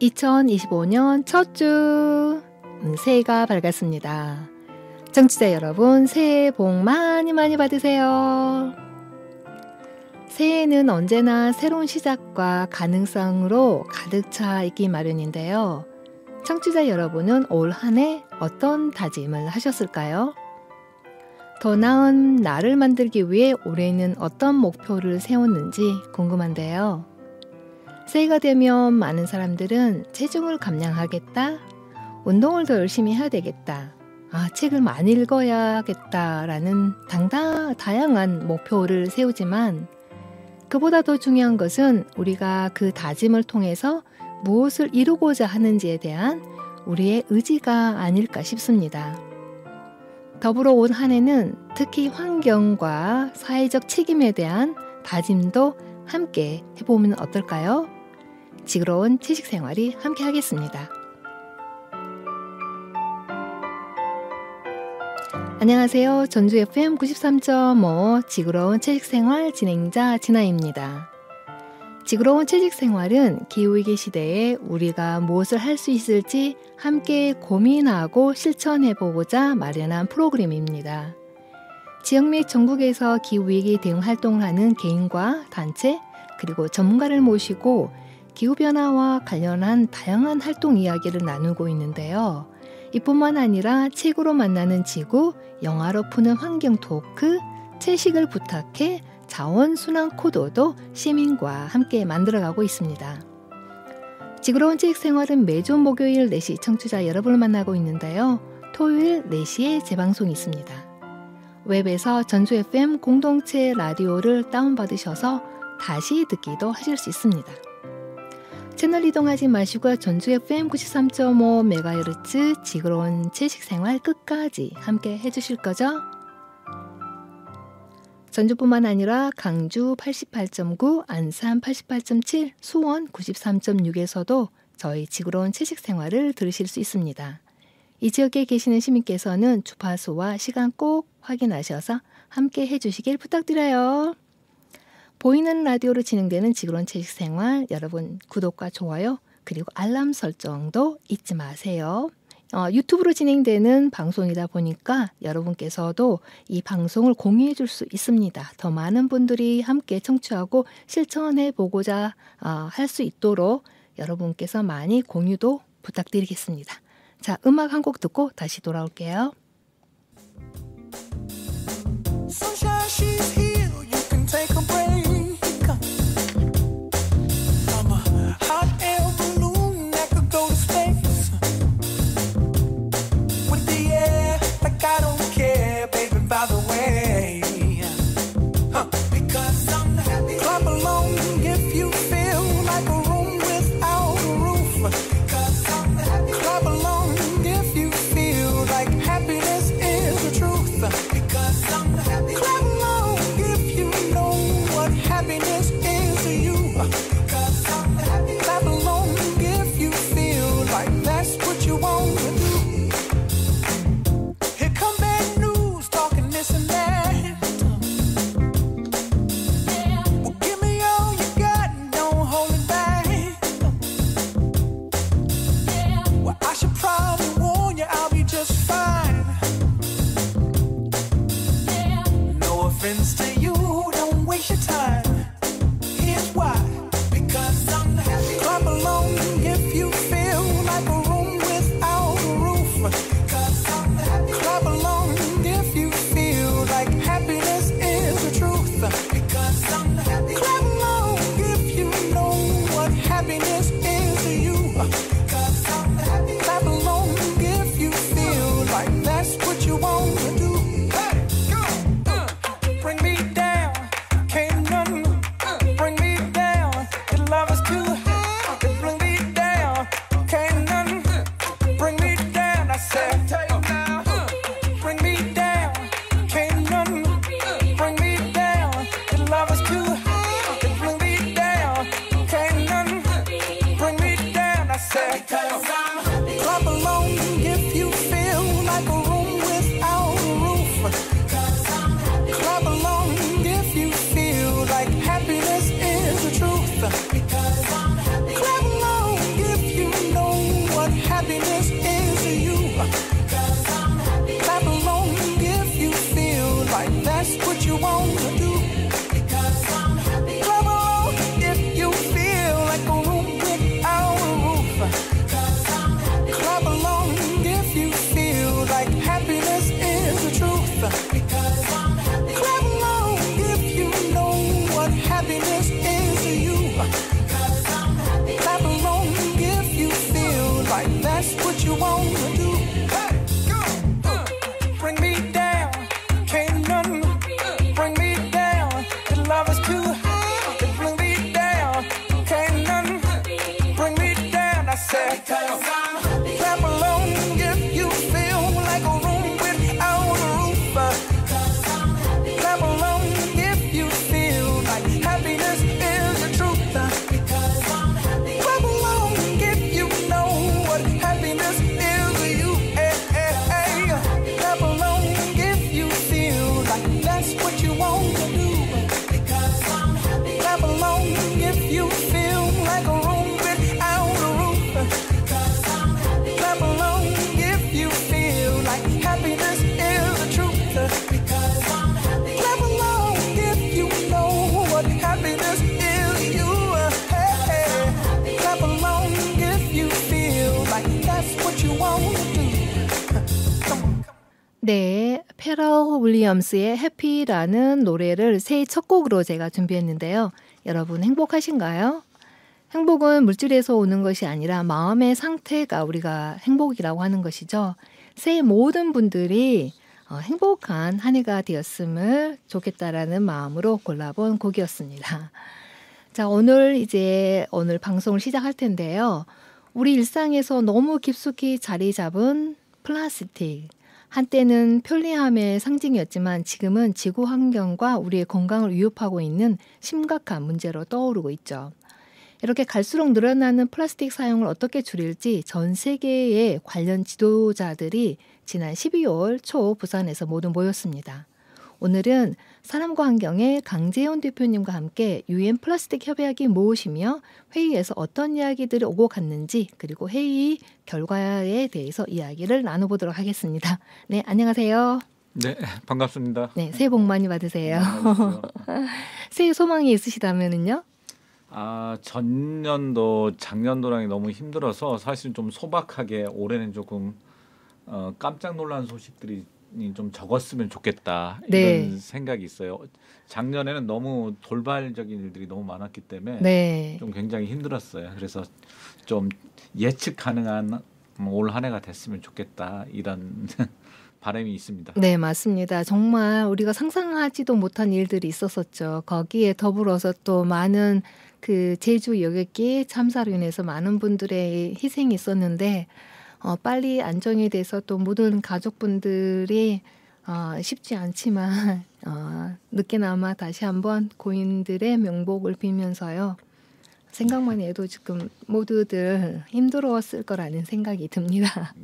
2025년 첫 주 새해가 밝았습니다. 청취자 여러분, 새해 복 많이 많이 받으세요. 새해는 언제나 새로운 시작과 가능성으로 가득 차 있기 마련인데요. 청취자 여러분은 올 한 해 어떤 다짐을 하셨을까요? 더 나은 나를 만들기 위해 올해는 어떤 목표를 세웠는지 궁금한데요. 새해가 되면 많은 사람들은 체중을 감량하겠다, 운동을 더 열심히 해야 되겠다, 책을 많이 읽어야겠다라는 다양한 목표를 세우지만 그보다 더 중요한 것은 우리가 그 다짐을 통해서 무엇을 이루고자 하는지에 대한 우리의 의지가 아닐까 싶습니다. 더불어 올 한 해는 특히 환경과 사회적 책임에 대한 다짐도 함께 해보면 어떨까요? 지구로운 채식생활이 함께 하겠습니다. 안녕하세요. 전주 FM 93.5 지구로운 채식생활 진행자 진아입니다. 지구로운 채식생활은 기후위기 시대에 우리가 무엇을 할 수 있을지 함께 고민하고 실천해보고자 마련한 프로그램입니다. 지역 및 전국에서 기후위기 대응 활동을 하는 개인과 단체 그리고 전문가를 모시고 기후변화와 관련한 다양한 활동 이야기를 나누고 있는데요. 이뿐만 아니라 책으로 만나는 지구, 영화로 푸는 환경 토크, 채식을 부탁해 자원순환 코드도 시민과 함께 만들어가고 있습니다. 지구로운 채식생활은 매주 목요일 4시 청취자 여러분을 만나고 있는데요. 토요일 4시에 재방송이 있습니다. 웹에서 전주 FM 공동체 라디오를 다운받으셔서 다시 듣기도 하실 수 있습니다. 채널 이동하지 마시고 전주 FM 93.5MHz 지구로운 채식생활 끝까지 함께 해주실 거죠? 전주뿐만 아니라 강주 88.9, 안산 88.7, 수원 93.6에서도 저희 지구로운 채식생활을 들으실 수 있습니다. 이 지역에 계시는 시민께서는 주파수와 시간 꼭 확인하셔서 함께 해주시길 부탁드려요. 보이는 라디오로 진행되는 지구로운 채식생활, 여러분 구독과 좋아요 그리고 알람 설정도 잊지 마세요. 유튜브로 진행되는 방송이다 보니까 여러분께서도 이 방송을 공유해 줄 수 있습니다. 더 많은 분들이 함께 청취하고 실천해 보고자 할 수 있도록 여러분께서 많이 공유도 부탁드리겠습니다. 자, 음악 한 곡 듣고 다시 돌아올게요. Sunshine, she's here. You can take a break. I'm a hot air balloon that could go to space. With the air, like I don't care, baby, by the way. Because I'm happy. Clap along if you feel like a room without a roof. Because I'm happy. Clap along if you feel like happiness is the truth. Because I'm happy. Clap along if you know what happiness is to you. Because I'm happy. Clap along if you feel like that's what you want to do. Here come bad news, talking this and that. Well, give me all you got and don't hold it back. Well, I should probably warn you, I'll be just fine. No offense to you, don't waste your time. Here's why. Because I'm happy. Clap along if you feel like a room without a roof. Because I'm happy. Clap along if you feel like happiness is the truth. Because I'm happy. Clap along if you know what happiness is to you. Because I'm happy. Clap along if you feel like that's what you want to do. Hey, go. Bring me down, can't none 네, 페럴 윌리엄스의 해피라는 노래를 새해 첫 곡으로 제가 준비했는데요. 여러분 행복하신가요? 행복은 물질에서 오는 것이 아니라 마음의 상태가 우리가 행복이라고 하는 것이죠. 새해 모든 분들이 행복한 한 해가 되었음을 좋겠다라는 마음으로 골라본 곡이었습니다. 자, 오늘 방송을 시작할 텐데요. 우리 일상에서 너무 깊숙이 자리 잡은 플라스틱. 한때는 편리함의 상징이었지만 지금은 지구 환경과 우리의 건강을 위협하고 있는 심각한 문제로 떠오르고 있죠. 이렇게 갈수록 늘어나는 플라스틱 사용을 어떻게 줄일지 전 세계의 관련 지도자들이 지난 12월 초 부산에서 모두 모였습니다. 오늘은 사람과 환경의 강재원 대표님과 함께 UN 플라스틱 협약이 무엇이며 회의에서 어떤 이야기들이 오고 갔는지 그리고 회의 결과에 대해서 이야기를 나눠보도록 하겠습니다. 네, 안녕하세요. 네, 반갑습니다. 네, 새해 복 많이 받으세요. 새해 소망이 있으시다면은요? 전년도, 작년도랑 너무 힘들어서 사실 좀 소박하게 올해는 조금 깜짝 놀란 소식들이 좀 적었으면 좋겠다 이런 생각이 있어요. 작년에는 너무 돌발적인 일들이 너무 많았기 때문에 좀 굉장히 힘들었어요. 그래서 좀 예측 가능한 올 한 해가 됐으면 좋겠다 이런 바람이 있습니다. 네, 맞습니다. 정말 우리가 상상하지도 못한 일들이 있었었죠. 거기에 더불어서 또 많은 그 제주 여객기 참사로 인해서 많은 분들의 희생이 있었는데 빨리 안정이 돼서 또 모든 가족분들이 쉽지 않지만 늦게나마 다시 한번 고인들의 명복을 빌면서요. 생각만 해도 지금 모두들 힘들었을 거라는 생각이 듭니다.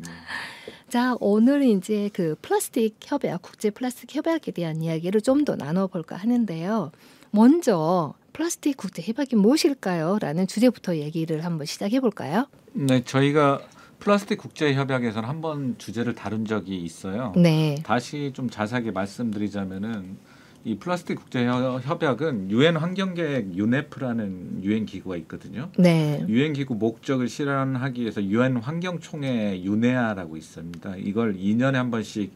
자, 오늘 이제 그 플라스틱 협약, 국제 플라스틱 협약에 대한 이야기를 좀 더 나눠볼까 하는데요. 먼저 플라스틱 국제 협약이 무엇일까요? 라는 주제부터 얘기를 한번 시작해 볼까요? 네, 저희가 플라스틱 국제 협약에서는 한번 주제를 다룬 적이 있어요. 네. 다시 좀 자세하게 말씀드리자면은 이 플라스틱 국제 협약은 유엔 환경계획 UNEP라는 유엔 기구가 있거든요. 네. 유엔 기구 목적을 실현하기 위해서 유엔 환경총회 유네아라고 있습니다. 이걸 2년에 한 번씩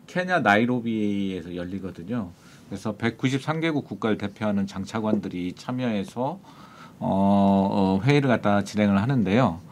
케냐 나이로비에서 열리거든요. 그래서 193개국 국가를 대표하는 장차관들이 참여해서 회의를 갖다 진행을 하는데요.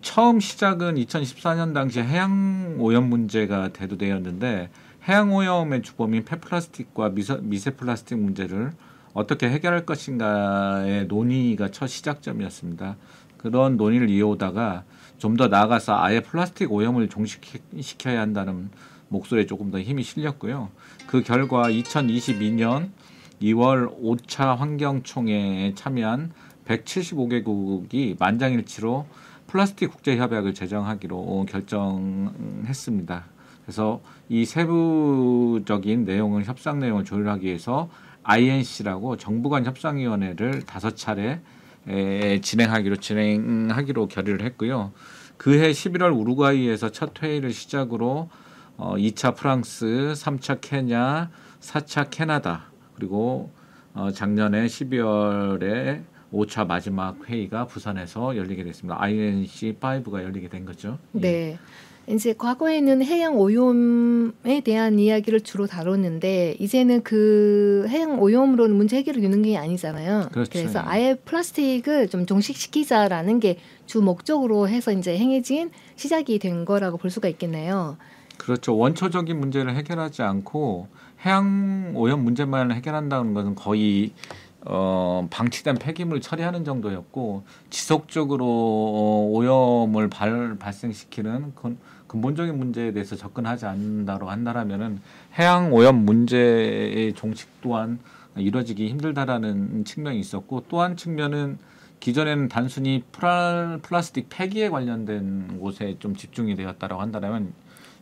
처음 시작은 2014년 당시에 해양 오염 문제가 대두되었는데 해양 오염의 주범인 폐플라스틱과 미세 플라스틱 문제를 어떻게 해결할 것인가의 논의가 첫 시작점이었습니다. 그런 논의를 이어오다가 좀 더 나아가서 아예 플라스틱 오염을 종식시켜야 한다는 목소리에 조금 더 힘이 실렸고요. 그 결과 2022년 2월 5차 환경총회에 참여한 175개국이 만장일치로 플라스틱 국제협약을 제정하기로 결정했습니다. 그래서 이 세부적인 내용을 협상 내용을 조율하기 위해서 INC라고 정부 간 협상위원회를 5차례 진행하기로 결의를 했고요. 그해 11월 우루과이에서 첫 회의를 시작으로 2차 프랑스, 3차 케냐, 4차 캐나다 그리고 작년에 12월에 5차 마지막 회의가 부산에서 열리게 됐습니다. INC5가 열리게 된 거죠. 네. 이제 과거에는 해양 오염에 대한 이야기를 주로 다뤘는데 이제는 그 해양 오염으로는 문제 해결을 이루는 게 아니잖아요. 그렇죠. 그래서 아예 플라스틱을 좀 종식시키자라는 게 주 목적으로 해서 이제 행해진 시작이 된 거라고 볼 수가 있겠네요. 그렇죠. 원초적인 문제를 해결하지 않고 해양 오염 문제만 해결한다는 것은 거의 방치된 폐기물 처리하는 정도였고 지속적으로 오염을 발생시키는 근본적인 문제에 대해서 접근하지 않는다고 한다라면은 해양 오염 문제의 종식 또한 이루어지기 힘들다라는 측면이 있었고 또 한 측면은 기존에는 단순히 플라스틱 폐기에 관련된 곳에 좀 집중이 되었다라고 한다면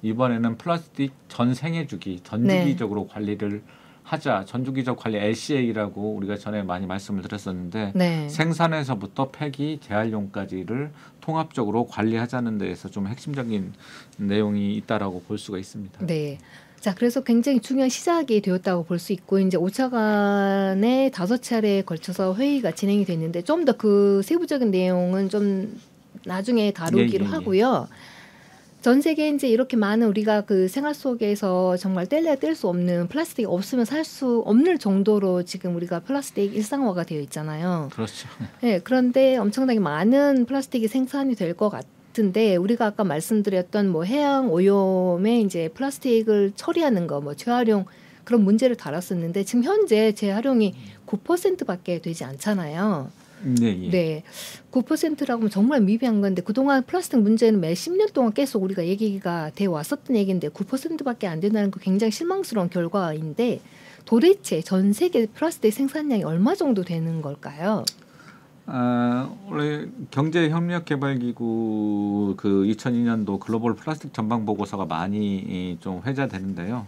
이번에는 플라스틱 전 생애 주기, 전주기적으로 관리를 하자. 전주기적 관리 LCA라고 우리가 전에 많이 말씀을 드렸었는데 생산에서부터 폐기, 재활용까지를 통합적으로 관리하자는 데에서 좀 핵심적인 내용이 있다라고 볼 수가 있습니다. 네. 자, 그래서 굉장히 중요한 시작이 되었다고 볼 수 있고 이제 5차간에 5차례에 걸쳐서 회의가 진행이 됐는데 좀 더 그 세부적인 내용은 좀 나중에 다루기로 하고요. 전 세계에 이제 이렇게 많은 우리가 그 생활 속에서 정말 뗄래야 뗄 수 없는 플라스틱이 없으면 살 수 없는 정도로 지금 우리가 플라스틱 일상화가 되어 있잖아요. 그렇죠. 네, 그런데 엄청나게 많은 플라스틱이 생산이 될 것 같은데 우리가 아까 말씀드렸던 뭐 해양 오염에 이제 플라스틱을 처리하는 거, 뭐 재활용 그런 문제를 다뤘었는데 지금 현재 재활용이 9%밖에 되지 않잖아요. 네, 예. 네, 9%라고 하면 정말 미비한 건데 그동안 플라스틱 문제는 매 10년 동안 계속 우리가 얘기가 돼 왔었던 얘기인데 9%밖에 안 된다는 거 굉장히 실망스러운 결과인데 도대체 전 세계 플라스틱 생산량이 얼마 정도 되는 걸까요? 원래 경제협력개발기구 그 2002년도 글로벌 플라스틱 전방 보고서가 많이 좀 회자되는데요.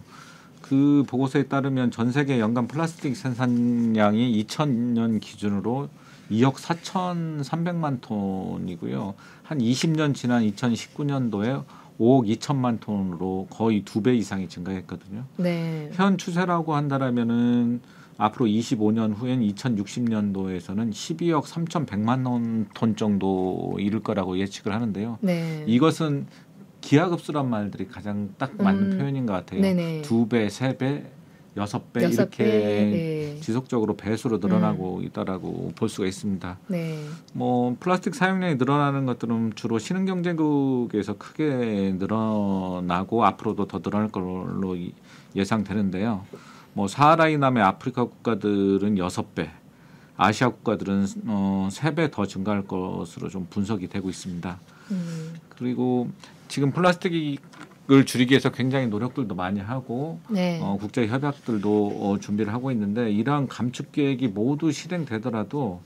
그 보고서에 따르면 전 세계 연간 플라스틱 생산량이 2000년 기준으로 2억 4,300만 톤이고요. 한 20년 지난 2019년도에 5억 2천만 톤으로 거의 2배 이상이 증가했거든요. 네. 현 추세라고 한다라면은 앞으로 25년 후엔 2060년도에서는 12억 3,100만 톤 정도 이를 거라고 예측을 하는데요. 네. 이것은 기하급수란 말들이 가장 딱 맞는 표현인 것 같아요. 네네. 2배, 3배, 6배 여섯 이렇게 배, 네. 지속적으로 배수로 늘어나고 있다라고 볼 수가 있습니다. 네. 뭐 플라스틱 사용량이 늘어나는 것들은 주로 신흥경제국에서 크게 늘어나고 앞으로도 더 늘어날 걸로 예상되는데요. 뭐 사하라 이남의 아프리카 국가들은 6배, 아시아 국가들은 3배 더 증가할 것으로 좀 분석이 되고 있습니다. 그리고 지금 플라스틱을 줄이기 위해서 굉장히 노력들도 많이 하고 네. 국제 협약들도 준비를 하고 있는데 이러한 감축 계획이 모두 실행되더라도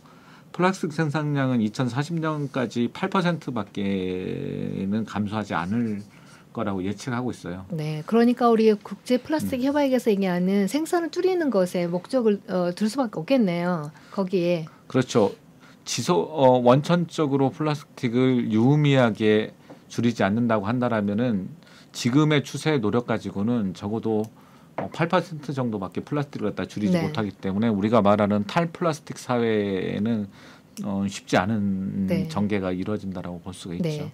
플라스틱 생산량은 2040년까지 8%밖에는 감소하지 않을 거라고 예측하고 있어요. 네, 그러니까 우리 국제 플라스틱 협약에서 얘기하는 생산을 줄이는 것에 목적을 둘 수밖에 없겠네요. 거기에. 그렇죠. 원천적으로 플라스틱을 유의미하게 줄이지 않는다고 한다라면은 지금의 추세의 노력 가지고는 적어도 8% 정도밖에 플라스틱을 갖다 줄이지 네. 못하기 때문에 우리가 말하는 탈플라스틱 사회에는 쉽지 않은 네. 전개가 이루어진다라고 볼 수가 있죠. 네.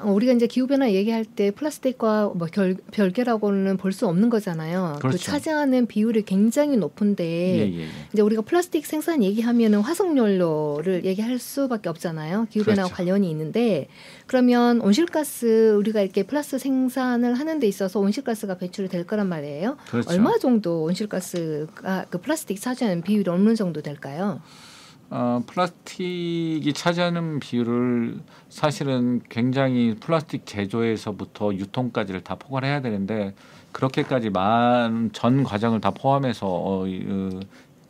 우리가 이제 기후변화 얘기할 때 플라스틱과 뭐 별개라고는 볼 수 없는 거잖아요. 그렇죠. 그 차지하는 비율이 굉장히 높은데 예. 이제 우리가 플라스틱 생산 얘기하면은 화석연료를 얘기할 수밖에 없잖아요. 기후변화와 그렇죠. 관련이 있는데 그러면 온실가스 우리가 이렇게 플라스틱 생산을 하는 데 있어서 온실가스가 배출이 될 거란 말이에요. 그렇죠. 얼마 정도 온실가스가 그 플라스틱 차지하는 비율이 어느 정도 될까요? 플라스틱이 차지하는 비율을 사실은 굉장히 플라스틱 제조에서부터 유통까지를 다 포괄해야 되는데 그렇게까지 전 과정을 다 포함해서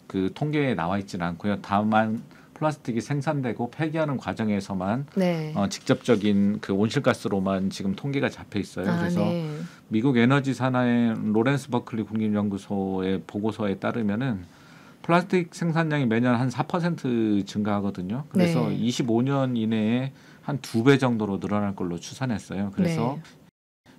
그 통계에 나와 있지는 않고요. 다만 플라스틱이 생산되고 폐기하는 과정에서만 네. 직접적인 그 온실가스로만 지금 통계가 잡혀 있어요. 그래서 네. 미국 에너지 산하의 로렌스 버클리 국립연구소의 보고서에 따르면은 플라스틱 생산량이 매년 한 4% 증가하거든요. 그래서 네. 25년 이내에 한 2배 정도로 늘어날 걸로 추산했어요. 그래서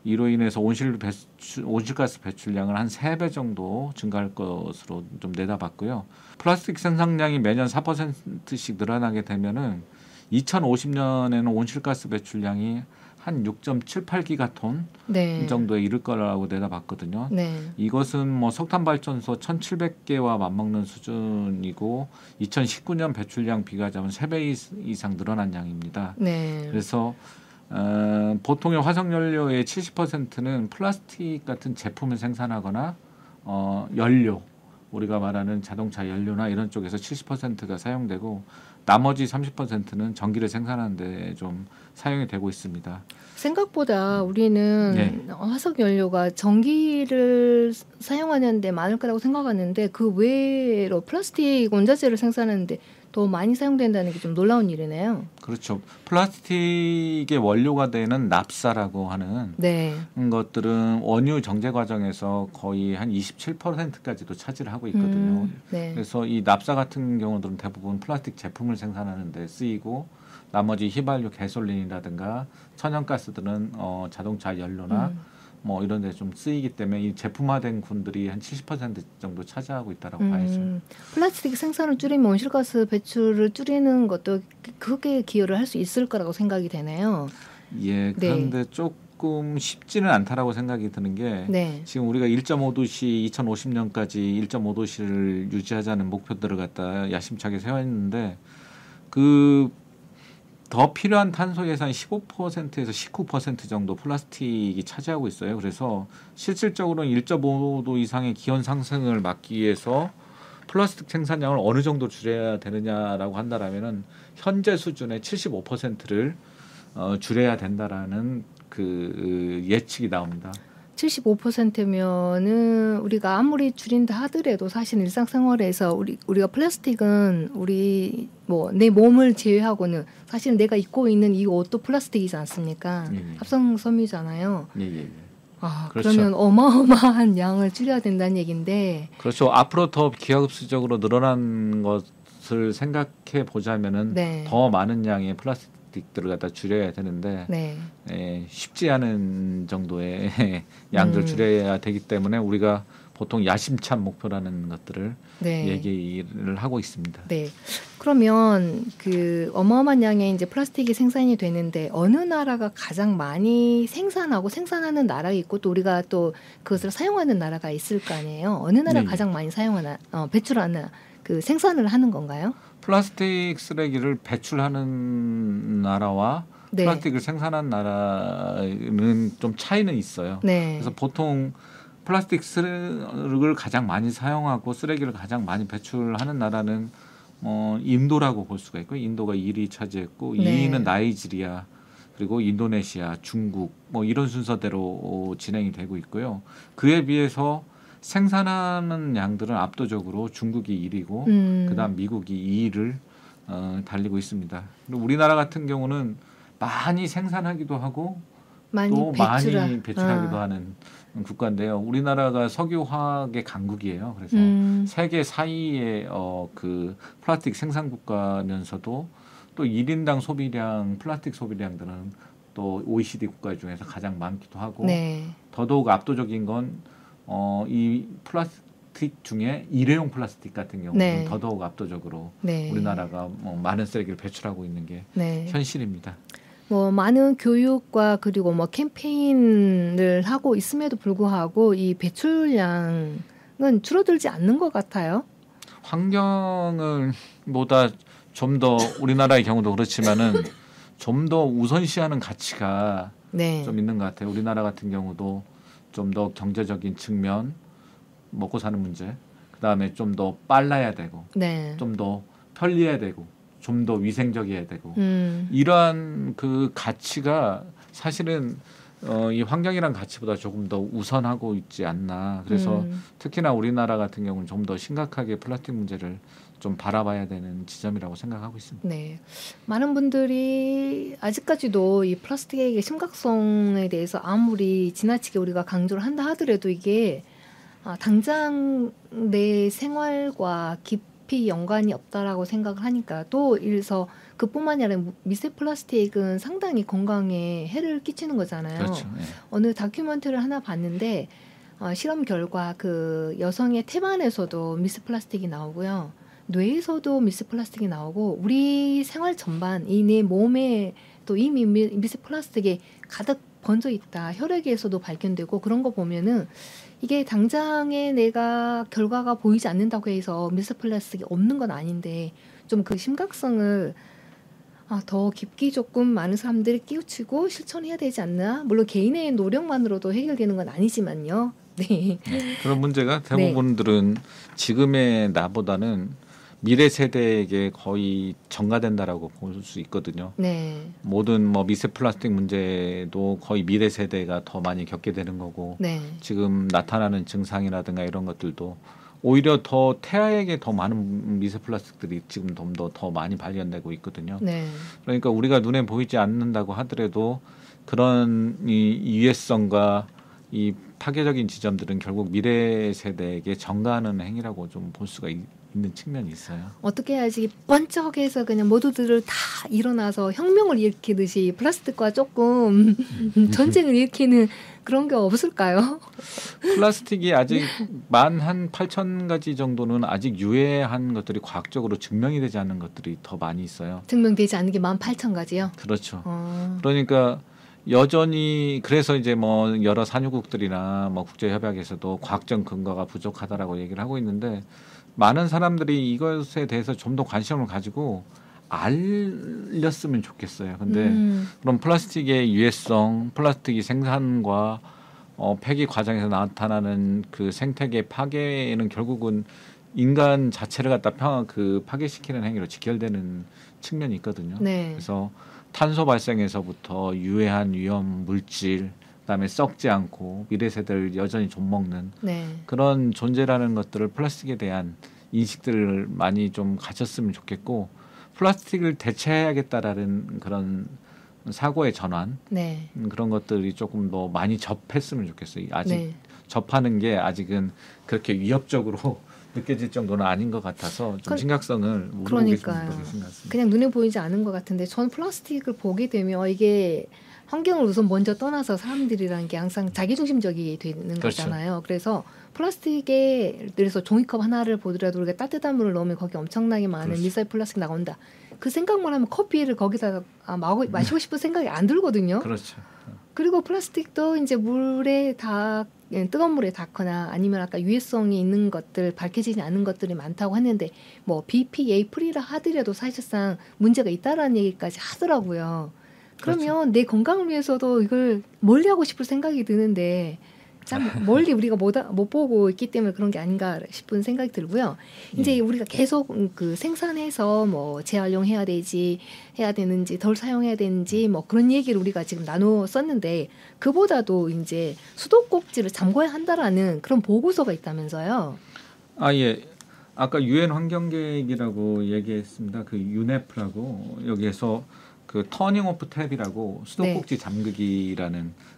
이로 인해서 온실가스 배출량을 한 3배 정도 증가할 것으로 좀 내다봤고요. 플라스틱 생산량이 매년 4%씩 늘어나게 되면은 2050년에는 온실가스 배출량이 한 6.78기가톤 네. 정도에 이를 거라고 내다봤거든요. 네. 이것은 뭐 석탄 발전소 1,700개와 맞먹는 수준이고 2019년 배출량 비교하자면 3배 이상 늘어난 양입니다. 네. 그래서 보통의 화석연료의 70%는 플라스틱 같은 제품을 생산하거나 연료, 우리가 말하는 자동차 연료나 이런 쪽에서 70%가 사용되고 나머지 30%는 전기를 생산하는 데 좀 사용이 되고 있습니다. 생각보다 우리는 화석 연료가 전기를 사용하는 데 많을 거라고 생각하는데 그 외로 플라스틱 원자재를 생산하는데 더 많이 사용된다는 게 좀 놀라운 일이네요. 그렇죠. 플라스틱의 원료가 되는 납사라고 하는 것들은 원유 정제 과정에서 거의 한 27%까지도 차지를 하고 있거든요. 그래서 이 납사 같은 경우들은 대부분 플라스틱 제품을 생산하는 데 쓰이고 나머지 휘발유, 가솔린이라든가 천연가스들은 자동차 연료나 뭐 이런 데 좀 쓰이기 때문에 이 제품화된 군들이 한 70% 정도 차지하고 있다라고 봐야죠. 플라스틱 생산을 줄이면 온실가스 배출을 줄이는 것도 크게 기여를 할 수 있을 거라고 생각이 되네요. 예, 그런데 조금 쉽지는 않다라고 생각이 드는 게 네. 지금 우리가 1.5도시 2050년까지 1.5도시를 유지하자는 목표들을 갖다 야심차게 세웠는데 그 더 필요한 탄소 예산이 15%에서 19% 정도 플라스틱이 차지하고 있어요. 그래서 실질적으로는 1.5도 이상의 기온 상승을 막기 위해서 플라스틱 생산량을 어느 정도 줄여야 되느냐라고 한다라면은 현재 수준의 75%를 줄여야 된다라는 그 예측이 나옵니다. 75%면은 우리가 아무리 줄인다 하더라도 사실 일상생활에서 우리가 플라스틱은 우리 뭐 내 몸을 제외하고는 사실 내가 입고 있는 이 옷도 플라스틱이지 않습니까? 예, 예. 합성 섬유잖아요. 예. 아, 그렇죠. 그러면 어마어마한 양을 줄여야 된다는 얘기인데. 그렇죠. 앞으로 더 기하급수적으로 늘어난 것을 생각해 보자면은 네. 더 많은 양의 플라스틱들을 갖다 줄여야 되는데 네. 쉽지 않은 정도의 양들 줄여야 되기 때문에 우리가 보통 야심찬 목표라는 것들을 네. 얘기를 하고 있습니다. 네. 그러면 그 어마어마한 양의 이제 플라스틱이 생산이 되는데 어느 나라가 가장 많이 생산하는 나라가 있고 또 우리가 또 그것을 사용하는 나라가 있을 거 아니에요. 어느 나라가 네. 가장 많이 배출하는 그 생산을 하는 건가요? 플라스틱 쓰레기를 배출하는 나라와 네. 플라스틱을 생산한 나라는 좀 차이는 있어요. 네. 그래서 보통 플라스틱 쓰레기를 가장 많이 사용하고 쓰레기를 가장 많이 배출하는 나라는 인도라고 볼 수가 있고 인도가 1위 차지했고 네. 2위는 나이지리아 그리고 인도네시아, 중국 뭐 이런 순서대로 진행이 되고 있고요. 그에 비해서 생산하는 양들은 압도적으로 중국이 1위고 그다음 미국이 2위를 달리고 있습니다. 그리고 우리나라 같은 경우는 많이 생산하기도 하고 또 많이 배출하기도 하는 국가인데요. 우리나라가 석유화학의 강국이에요. 그래서 세계 4위의 그 플라스틱 생산 국가면서도 또 1인당 소비량 플라스틱 소비량들은 또 OECD 국가 중에서 가장 많기도 하고 네. 더더욱 압도적인 건 이 플라스틱 중에 일회용 플라스틱 같은 경우는 네. 더더욱 압도적으로 네. 우리나라가 많은 쓰레기를 배출하고 있는 게 네. 현실입니다. 뭐 많은 교육과 그리고 뭐 캠페인을 하고 있음에도 불구하고 이 배출량은 줄어들지 않는 것 같아요. 환경을 보다 좀 더 우리나라의 경우도 그렇지만은 좀 더 우선시하는 가치가 네. 좀 있는 것 같아요. 우리나라 같은 경우도 좀 더 경제적인 측면, 먹고 사는 문제, 그 다음에 좀 더 빨라야 되고, 네. 좀 더 편리해야 되고, 좀 더 위생적이어야 되고, 이러한 그 가치가 사실은 이 환경이란 가치보다 조금 더 우선하고 있지 않나. 그래서 특히나 우리나라 같은 경우는 좀 더 심각하게 플라스틱 문제를 좀 바라봐야 되는 지점이라고 생각하고 있습니다. 네, 많은 분들이 아직까지도 이 플라스틱의 심각성에 대해서 아무리 지나치게 우리가 강조를 한다 하더라도 이게 당장 내 생활과 깊이 연관이 없다라고 생각을 하니까 또 이래서 그뿐만이 아니라 미세 플라스틱은 상당히 건강에 해를 끼치는 거잖아요. 그렇죠. 네. 어느 다큐멘터리를 하나 봤는데 실험 결과 그 여성의 태반에서도 미세 플라스틱이 나오고요. 뇌에서도 미세 플라스틱이 나오고 우리 생활 전반 이 내 몸에 또 이미 미세 플라스틱이 가득 번져 있다. 혈액에서도 발견되고 그런 거 보면은 이게 당장에 내가 결과가 보이지 않는다고 해서 미세 플라스틱이 없는 건 아닌데 좀 그 심각성을 더 깊이 조금 많은 사람들이 끼우치고 실천해야 되지 않나? 물론 개인의 노력만으로도 해결되는 건 아니지만요. 네. 그런 문제가 대부분들은 지금의 나보다는 미래 세대에게 거의 전가된다라고 볼 수 있거든요. 네. 모든 뭐 미세 플라스틱 문제도 거의 미래 세대가 더 많이 겪게 되는 거고 네. 지금 나타나는 증상이라든가 이런 것들도 오히려 더 태아에게 더 많은 미세 플라스틱들이 지금 좀 더 많이 발견되고 있거든요. 네. 그러니까 우리가 눈에 보이지 않는다고 하더라도 그런 이 유해성과 이 파괴적인 지점들은 결국 미래 세대에게 전가하는 행위라고 좀 볼 수가 있는 측면이 있어요. 어떻게 해야지 번쩍해서 그냥 모두들을 다 일어나서 혁명을 일으키듯이 플라스틱과 조금 전쟁을 일으키는 그런 게 없을까요? 플라스틱이 아직 18,000가지 정도는 아직 유해한 것들이 과학적으로 증명이 되지 않는 것들이 더 많이 있어요. 증명되지 않는 게 18,000가지요? 그렇죠. 그러니까 여전히 그래서 이제 뭐 여러 산유국들이나 뭐 국제협약에서도 과학적 근거가 부족하다라고 얘기를 하고 있는데 많은 사람들이 이것에 대해서 좀 더 관심을 가지고 알렸으면 좋겠어요. 근데 그럼 플라스틱의 유해성, 플라스틱이 생산과 폐기 과정에서 나타나는 그 생태계 파괴는 결국은 인간 자체를 갖다 파괴시키는 행위로 직결되는 측면이 있거든요. 네. 그래서 탄소 발생에서부터 유해한 위험 물질, 그다음에 썩지 않고 미래 세대를 여전히 좀먹는 네. 그런 존재라는 것들을 플라스틱에 대한 인식들을 많이 좀 가졌으면 좋겠고 플라스틱을 대체해야겠다라는 그런 사고의 전환 네. 그런 것들이 조금 더 많이 접했으면 좋겠어요. 아직 네. 접하는 게 아직은 그렇게 위협적으로 느껴질 정도는 아닌 것 같아서 좀 심각성을 모르고 계신 분들이 있는 것 같습니다. 그냥 눈에 보이지 않은 것 같은데 전 플라스틱을 보게 되면 이게 환경을 우선 먼저 떠나서 사람들이라는 게 항상 자기중심적이 되는 그렇죠. 거잖아요. 그래서 플라스틱에 그래서 종이컵 하나를 보더라도 우리가 따뜻한 물을 넣으면 거기 엄청나게 많은 그렇죠. 미세 플라스틱 나온다. 그 생각만 하면 커피를 거기다 마시고 싶은 생각이 안 들거든요. 그렇죠. 그리고 플라스틱도 이제 물에 뜨거운 물에 닿거나 아니면 아까 유해성이 있는 것들 밝혀지지 않은 것들이 많다고 했는데 뭐 BPA 프리라 하더라도 사실상 문제가 있다라는 얘기까지 하더라고요. 그러면 그렇죠. 내 건강을 위해서도 이걸 멀리하고 싶을 생각이 드는데 참 멀리 우리가 못 보고 있기 때문에 그런 게 아닌가 싶은 생각이 들고요. 이제 우리가 계속 그 생산해서 뭐 재활용해야 되는지 덜 사용해야 되는지 뭐 그런 얘기를 우리가 지금 나누었었는데 그보다도 이제 수도꼭지를 잠궈야 한다라는 그런 보고서가 있다면서요. 예. 아까 유엔 환경계획이라고 얘기했습니다. 그 유네프라고 여기에서 그 터닝 오프 탭이라고 수도꼭지 잠그기라는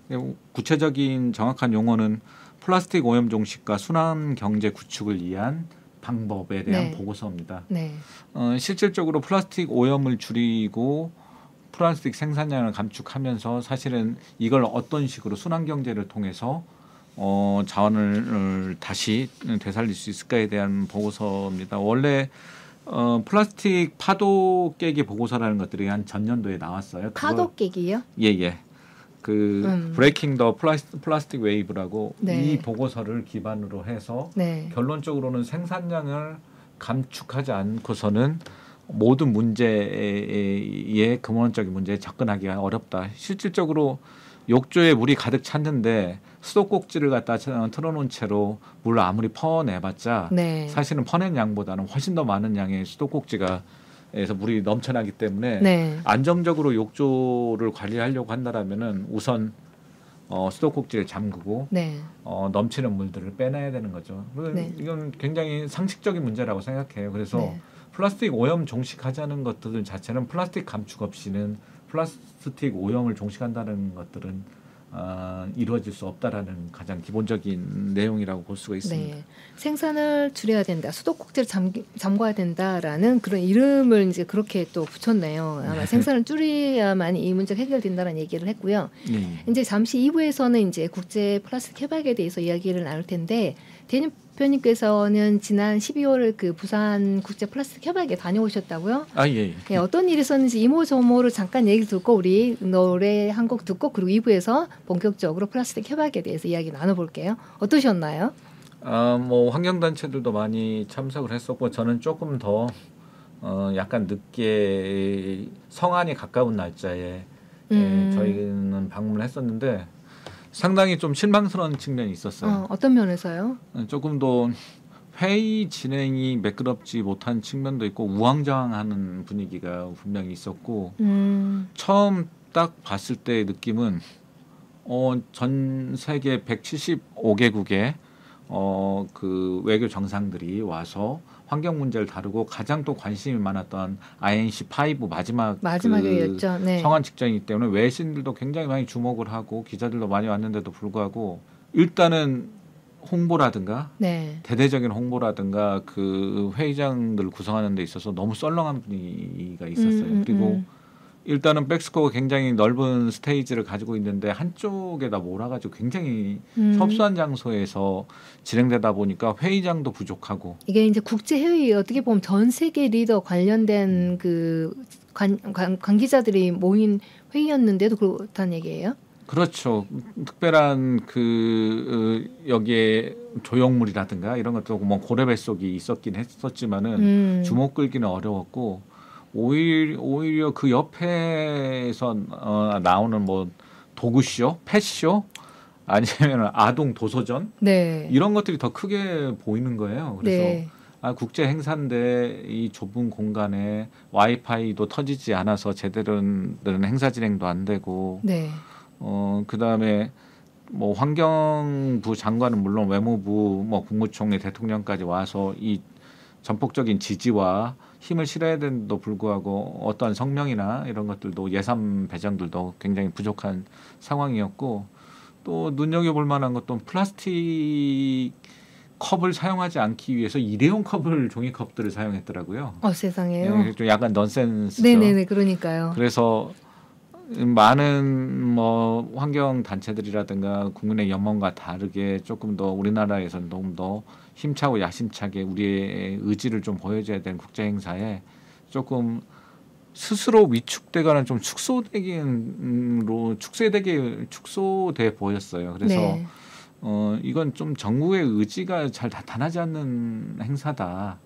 구체적인 정확한 용어는 플라스틱 오염 종식과 순환 경제 구축을 위한 방법에 대한 보고서입니다. 네. 실질적으로 플라스틱 오염을 줄이고 플라스틱 생산량을 감축하면서 사실은 이걸 어떤 식으로 순환 경제를 통해서 자원을 다시 되살릴 수 있을까에 대한 보고서입니다. 원래 플라스틱 파도 깨기 보고서라는 것들이 한 전년도에 나왔어요. 파도 깨기요? 예. 브레이킹 더 플라스틱 웨이브라고 이 보고서를 기반으로 해서 결론적으로는 생산량을 감축하지 않고서는 모든 문제의 근원적인 문제에 접근하기가 어렵다. 실질적으로 욕조에 물이 가득 찼는데 수도꼭지를 갖다 틀어놓은 채로 물을 아무리 퍼내봤자 사실은 퍼낸 양보다는 훨씬 더 많은 양의 수도꼭지가 에서 물이 넘쳐나기 때문에 안정적으로 욕조를 관리하려고 한다라면은 우선 수도꼭지를 잠그고 넘치는 물들을 빼내야 되는 거죠. 이건 굉장히 상식적인 문제라고 생각해요. 그래서 플라스틱 오염 종식하자는 것들 자체는 플라스틱 감축 없이는 플라스틱 오염을 종식한다는 것들은 이루어질 수 없다라는 가장 기본적인 내용이라고 볼 수가 있습니다. 생산을 줄여야 된다, 수도꼭지를 잠궈야 된다라는 그런 이름을 이제 그렇게 또 붙였네요. 아마 생산을 줄여야만 이 문제가 해결된다는 얘기를 했고요. 이제 잠시 2부에서는 이제 국제 플라스틱 협약에 대해서 이야기를 나눌 텐데 대표님께서는 지난 12월 그 부산 국제 플라스틱 협약에 다녀오셨다고요? 예. 어떤 일이 있었는지 이모저모를 잠깐 얘기 듣고 우리 노래 한 곡 듣고 그리고 2부에서 본격적으로 플라스틱 협약에 대해서 이야기 나눠볼게요. 어떠셨나요? 뭐 환경단체들도 많이 참석을 했었고 저는 조금 더 약간 늦게 성안이 가까운 날짜에 저희는 방문을 했었는데 상당히 좀 실망스러운 측면이 있었어요. 어떤 면에서요? 조금 더 회의 진행이 매끄럽지 못한 측면도 있고 우왕좌왕하는 분위기가 분명히 있었고 처음 딱 봤을 때의 느낌은 전 세계 175개국의 그 외교 정상들이 와서 환경 문제를 다루고 가장 또 관심이 많았던 INC5 마지막이었죠. 성안 직전이기 때문에 외신들도 굉장히 많이 주목을 하고 기자들도 많이 왔는데도 불구하고 일단은 홍보라든가 대대적인 홍보라든가 그 회의장들을 구성하는 데 있어서 너무 썰렁한 분위기가 있었어요. 그리고 일단은 백스코가 굉장히 넓은 스테이지를 가지고 있는데 한쪽에다 몰아가지고 굉장히 협소한 장소에서 진행되다 보니까 회의장도 부족하고 이게 이제 국제 회의 어떻게 보면 전 세계 리더 관련된 그 관계자들이 모인 회의였는데도 그렇다는 얘기예요? 그렇죠. 특별한 여기에 조형물이라든가 이런 것도 뭐 고래뱃속이 있었긴 했었지만은 주목 끌기는 어려웠고 오히려 그 옆에서 나오는 뭐 도구쇼, 펫쇼 아니면 아동 도서전 네. 이런 것들이 더 크게 보이는 거예요. 그래서 네. 국제 행사인데 이 좁은 공간에 와이파이도 터지지 않아서 제대로 된 행사 진행도 안 되고 네. 그다음에 뭐 환경부 장관은 물론 외무부 뭐 국무총리 대통령까지 와서 이 전폭적인 지지와 힘을 실어야 되는데도 불구하고 어떠한 성명이나 이런 것들도 예산 배정들도 굉장히 부족한 상황이었고 또 눈여겨볼 만한 것도 플라스틱 컵을 사용하지 않기 위해서 일회용 컵을 종이컵들을 사용했더라고요. 세상에요. 네, 좀 약간 넌센스죠. 네네네, 그러니까요. 그래서 많은 뭐 환경 단체들이라든가 국민의 염원과 다르게 조금 더 우리나라에서는 조금 더 힘차고 야심차게 우리의 의지를 좀 보여줘야 되는 국제 행사에 조금 스스로 위축되거나 좀 축소돼 보였어요. 그래서 네. 이건 좀 정부의 의지가 잘 나타나지 않는 행사다.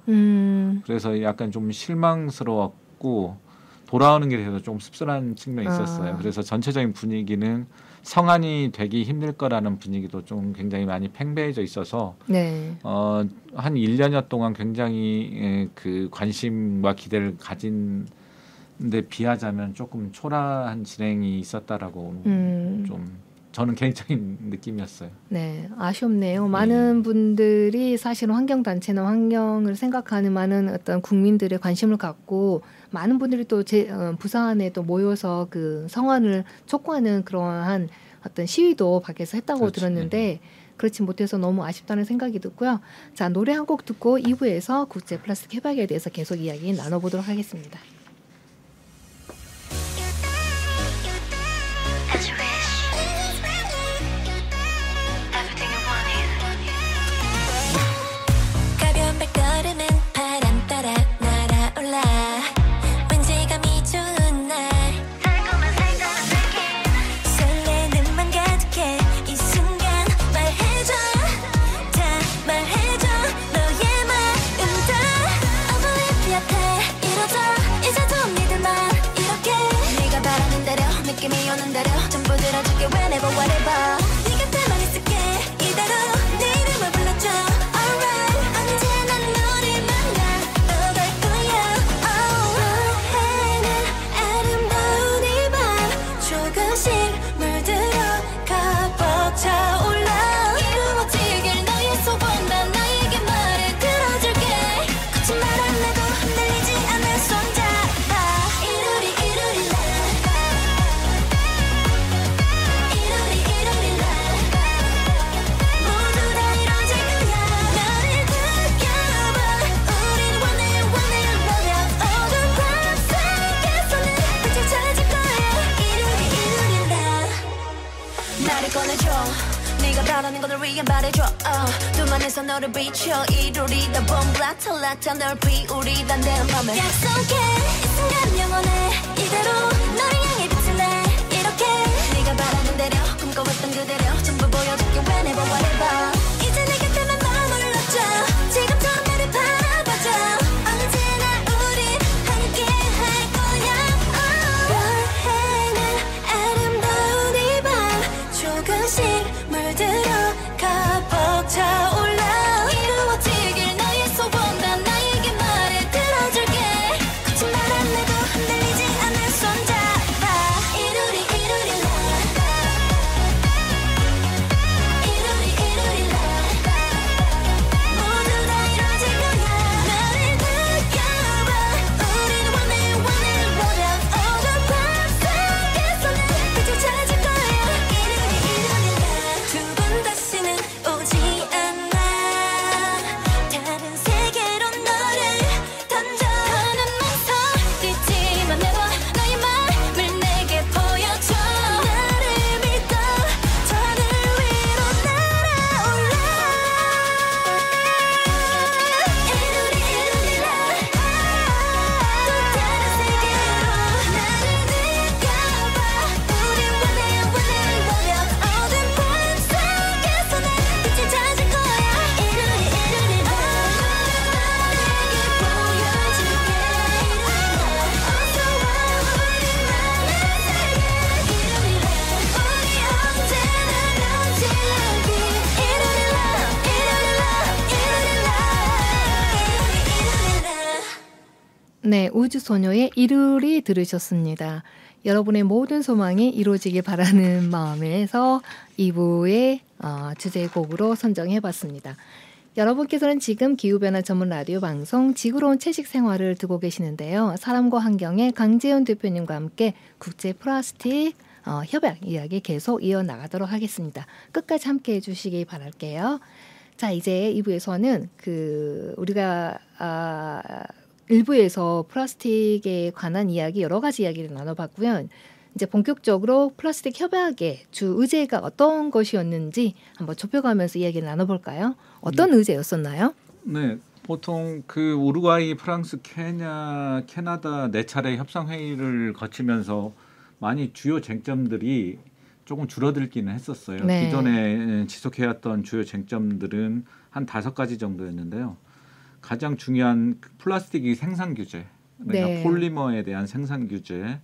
그래서 약간 좀 실망스러웠고 돌아오는 길에 대해서 좀 씁쓸한 측면이 있었어요. 그래서 전체적인 분위기는 성안이 되기 힘들 거라는 분위기도 좀 굉장히 많이 팽배해져 있어서 네. 한 1년여 동안 굉장히 그 관심과 기대를 가진 데 비하자면 조금 초라한 진행이 있었다라고 좀 저는 개인적인 느낌이었어요. 네, 아쉽네요. 많은 분들이 사실은 환경단체나 환경을 생각하는 많은 어떤 국민들의 관심을 갖고 많은 분들이 또 부산에 또 모여서 그 성안을 촉구하는 그러한 어떤 시위도 밖에서 했다고 그렇지, 들었는데 네. 그렇지 못해서 너무 아쉽다는 생각이 들고요. 자, 노래 한 곡 듣고 2부에서 국제 플라스틱 해박에 대해서 계속 이야기 나눠보도록 하겠습니다. 느낌이 오는 대로 전부 들어줄게 whenever whatever 네 곁에만 있을게 이대로 네 이름을 불러줘 alright 언제나 너를 만나 너갈 거야 너에는 아름다운 이 밤 조금씩 물들어 가벅 차올라 이루어지길 너의 소원 난 나에게 말을 들어줄게 거친 말 안 해도 흔들리지 않는 손잡아 이루리 꺼내줘 네가 바라는 것을 위해 말해줘 두 안에서 너를 비춰 이루리 더 봄라탈라타 널 피우리다 내 맘에 약속해 이 순간 영원해 이대로 너를 향해 빛을 내 이렇게 네가 바라는 대로 꿈꿔왔던 그대로 전부 보여줄게 whenever whatever 이제 내 곁에만 머물러줘 지금처럼 나를 바라봐줘 언제나 우린 함께 할 거야 너에는 아름다운 이 밤 조금씩 물들어 가벅 차올라 이루어지길 너의 소원 난 나에게 말을 들어줄게 거친 말 안 해도 흔들리지 않는 손잡아 이루리 네, 우주소녀의 이루리 들으셨습니다. 여러분의 모든 소망이 이루어지길 바라는 마음에서 2부의 주제곡으로 선정해봤습니다. 여러분께서는 지금 기후변화 전문 라디오 방송 지구로운 채식생활을 듣고 계시는데요. 사람과 환경의 강재훈 대표님과 함께 국제 플라스틱 협약 이야기 계속 이어나가도록 하겠습니다. 끝까지 함께 해주시기 바랄게요. 자, 이제 2부에서는 우리가 1부에서 플라스틱에 관한 이야기 여러 가지 이야기를 나눠봤고요. 이제 본격적으로 플라스틱 협약의 주 의제가 어떤 것이었는지 한번 좁혀가면서 이야기를 나눠볼까요? 어떤 의제였었나요? 네, 보통 우루과이, 프랑스, 케냐, 캐나다 4차례 협상 회의를 거치면서 많이 주요 쟁점들이 조금 줄어들기는 했었어요. 네. 기존에 지속해왔던 주요 쟁점들은 한 5가지 정도였는데요. 가장 중요한 플라스틱이 생산 규제, 그러니까 네. 폴리머에 대한 생산 규제,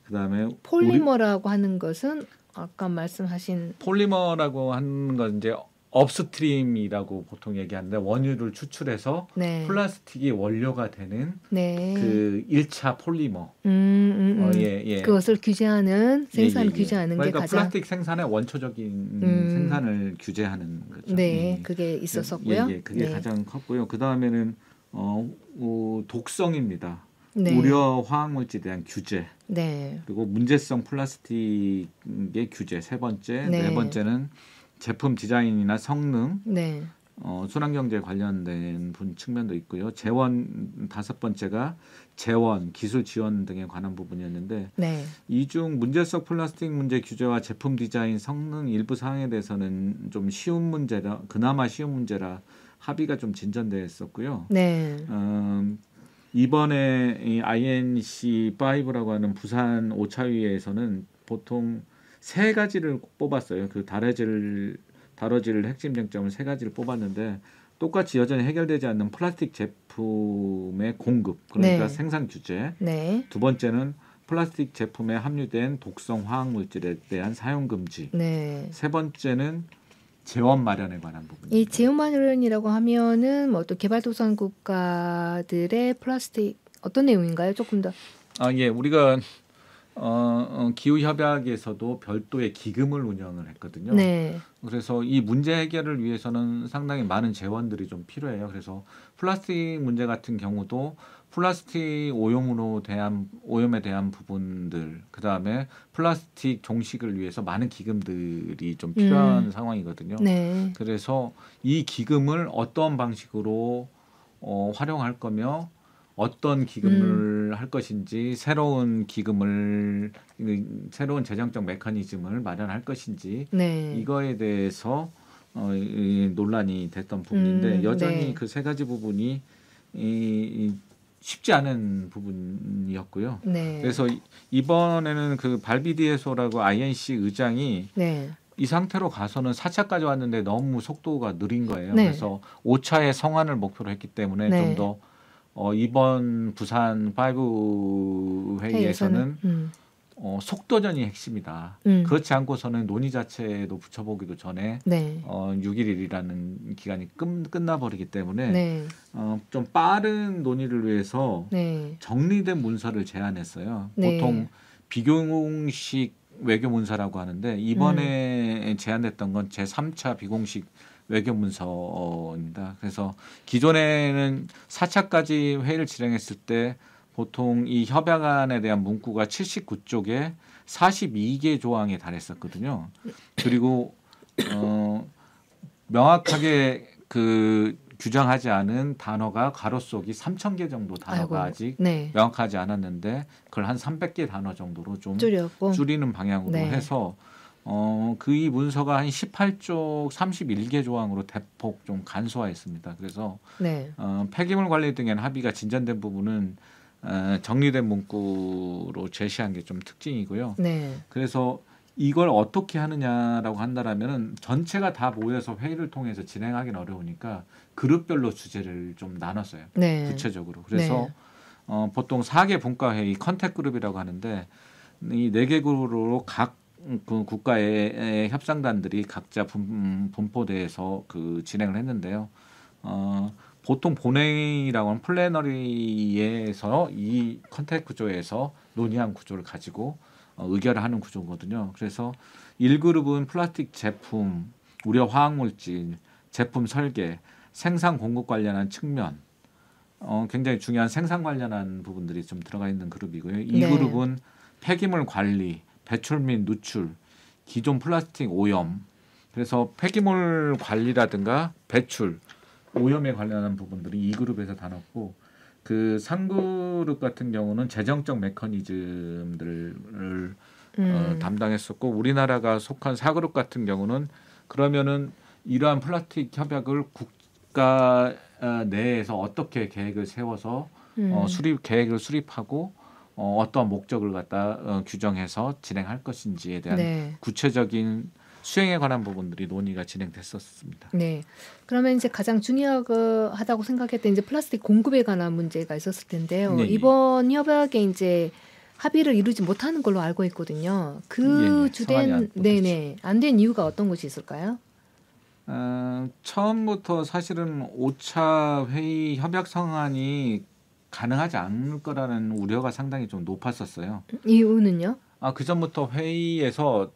그다음에 폴리머라고 하는 것은 아까 말씀하신 폴리머라고 하는 건 이제 업스트림이라고 보통 얘기하는데 원유를 추출해서 네. 플라스틱이 원료가 되는 네. 1차 폴리머. 예. 그것을 규제하는 생산 규제하는 그러니까 게 가장 플라스틱 생산의 원초적인 생산을 규제하는 거죠. 네, 그게 있었었고요. 그게 네. 가장 컸고요. 그 다음에는 독성입니다. 네. 우려 화학물질에 대한 규제. 네. 그리고 문제성 플라스틱의 규제 3번째. 네. 4번째는 제품 디자인이나 성능, 네. 순환경제 관련된 측면도 있고요. 재원 5번째가 재원, 기술 지원 등에 관한 부분이었는데 네. 이 중 문제성 플라스틱 문제 규제와 제품 디자인, 성능 일부 사항에 대해서는 좀 그나마 쉬운 문제라 합의가 좀 진전됐었고요. 네. 이번에 이 INC5라고 하는 부산 5차회의에서는 보통 3가지를 뽑았어요. 다뤄질 핵심 쟁점을 3가지를 뽑았는데 똑같이 여전히 해결되지 않는 플라스틱 제품의 공급, 그러니까 네. 생산 규제. 네. 2번째는 플라스틱 제품에 함유된 독성 화학물질에 대한 사용 금지. 네. 3번째는 재원 마련에 관한 부분입니다. 이 재원 마련이라고 하면은 뭐 또 개발도상 국가들의 플라스틱 어떤 내용인가요? 조금 더. 예, 우리가 기후 협약에서도 별도의 기금을 운영을 했거든요. 네. 그래서 이 문제 해결을 위해서는 상당히 많은 재원들이 좀 필요해요. 그래서 플라스틱 문제 같은 경우도 플라스틱 오염에 대한 부분들, 그 다음에 플라스틱 종식을 위해서 많은 기금들이 좀 필요한 상황이거든요. 네. 그래서 이 기금을 어떤 방식으로 활용할 거며 어떤 기금을 할 것인지 새로운 재정적 메커니즘을 마련할 것인지 네. 이거에 대해서 논란이 됐던 부분인데 여전히 네. 그 3가지 부분이 쉽지 않은 부분이었고요. 네. 그래서 이번에는 발비디에소라고 INC 의장이 네. 이 상태로 가서는 4차까지 왔는데 너무 속도가 느린 거예요. 네. 그래서 5차의 성안을 목표로 했기 때문에 네. 좀 더 이번 부산 5 회의에서는 속도전이 핵심이다. 그렇지 않고서는 논의 자체도 붙여보기도 전에 네. 6일이라는 기간이 끝나버리기 때문에 네. 좀 빠른 논의를 위해서 네. 정리된 문서를 제안했어요. 네. 보통 비공식 외교 문서라고 하는데 이번에 제안됐던 건 제3차 비공식 외교 문서입니다. 그래서 기존에는 4차까지 회의를 진행했을 때 보통 이 협약안에 대한 문구가 79쪽에 42개 조항에 달했었거든요. 그리고 명확하게 규정하지 않은 단어가 가로속이 3,000개 정도 단어가 아직 네. 명확하지 않았는데 그걸 한 300개 단어 정도로 좀 줄였고. 줄이는 방향으로 네. 해서 이 문서가 한 18쪽 31개 조항으로 대폭 좀 간소화했습니다. 그래서 네. 폐기물 관리 등에는 합의가 진전된 부분은 정리된 문구로 제시한 게 좀 특징이고요. 네. 그래서 이걸 어떻게 하느냐라고 한다라면은 전체가 다 모여서 회의를 통해서 진행하기는 어려우니까 그룹별로 주제를 좀 나눴어요. 네. 구체적으로. 그래서 보통 4개 분과 회의 컨택 그룹이라고 하는데 이 4개 그룹으로 각 국가의 협상단들이 각자 분포대에서 진행을 했는데요. 보통 본회의라고 하는 플래너리에서 이 컨택 구조에서 논의한 구조를 가지고 의결을 하는 구조거든요. 그래서 1그룹은 플라스틱 제품, 우려 화학물질, 제품 설계, 생산 공급 관련한 측면, 굉장히 중요한 생산 관련한 부분들이 좀 들어가 있는 그룹이고요. 2그룹은 폐기물 관리, 배출 및 누출, 기존 플라스틱 오염. 그래서 폐기물 관리라든가 배출, 오염에 관련한 부분들이 2그룹에서 다뤘고, 그 3그룹 같은 경우는 재정적 메커니즘들을 담당했었고, 우리나라가 속한 4그룹 같은 경우는 그러면은 이러한 플라스틱 협약을 국가 내에서 어떻게 계획을 세워서 계획을 수립하고 어떠한 목적을 갖다 규정해서 진행할 것인지에 대한 구체적인 수행에 관한 부분들이 논의가 진행됐었습니다. 네. 그러면 이제 가장 중요하다고 생각했던 이제 플라스틱 공급에 관한 문제가 있었을 텐데요. 네, 이번 협약에 이제 합의를 이루지 못하는 걸로 알고 있거든요. 그 주된 안 된 이유가 어떤 것이 있을까요? 처음부터 사실은 5차 회의 협약 성안이 가능하지 않을 거라는 우려가 상당히 좀 높았었어요. 이유는요? 그 전부터 회의에서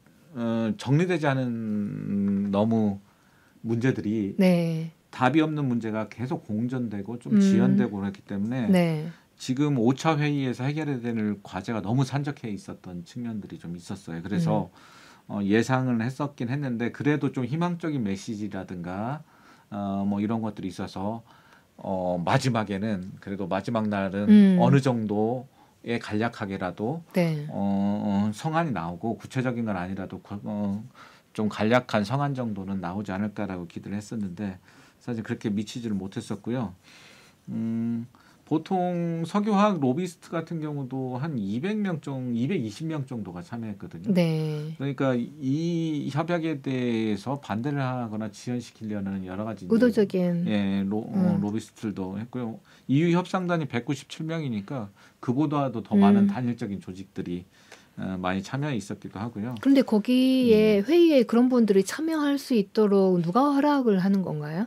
정리되지 않은 너무 문제들이 답이 없는 문제가 계속 공전되고 좀 지연되고 그랬기 때문에 지금 5차 회의에서 해결해야 될 과제가 너무 산적해 있었던 측면들이 좀 있었어요. 그래서 예상을 했었긴 했는데 그래도 좀 희망적인 메시지라든가 뭐 이런 것들이 있어서 마지막에는 그래도 마지막 날은 어느 정도의 간략하게라도 성안이 나오고 구체적인 건 아니라도 좀 간략한 성안 정도는 나오지 않을까라고 기대를 했었는데 사실 그렇게 미치지를 못했었고요. 보통 석유화학 로비스트 같은 경우도 한 200명 정도, 220명 정도가 참여했거든요. 그러니까 이 협약에 대해서 반대를 하거나 지연시키려는 여러 가지 의도적인 로비스트들도 했고요. EU 협상단이 197명이니까 그보다도 더 많은 단일적인 조직들이 많이 참여해 있었기도 하고요. 그런데 거기에 회의에 그런 분들이 참여할 수 있도록 누가 허락을 하는 건가요?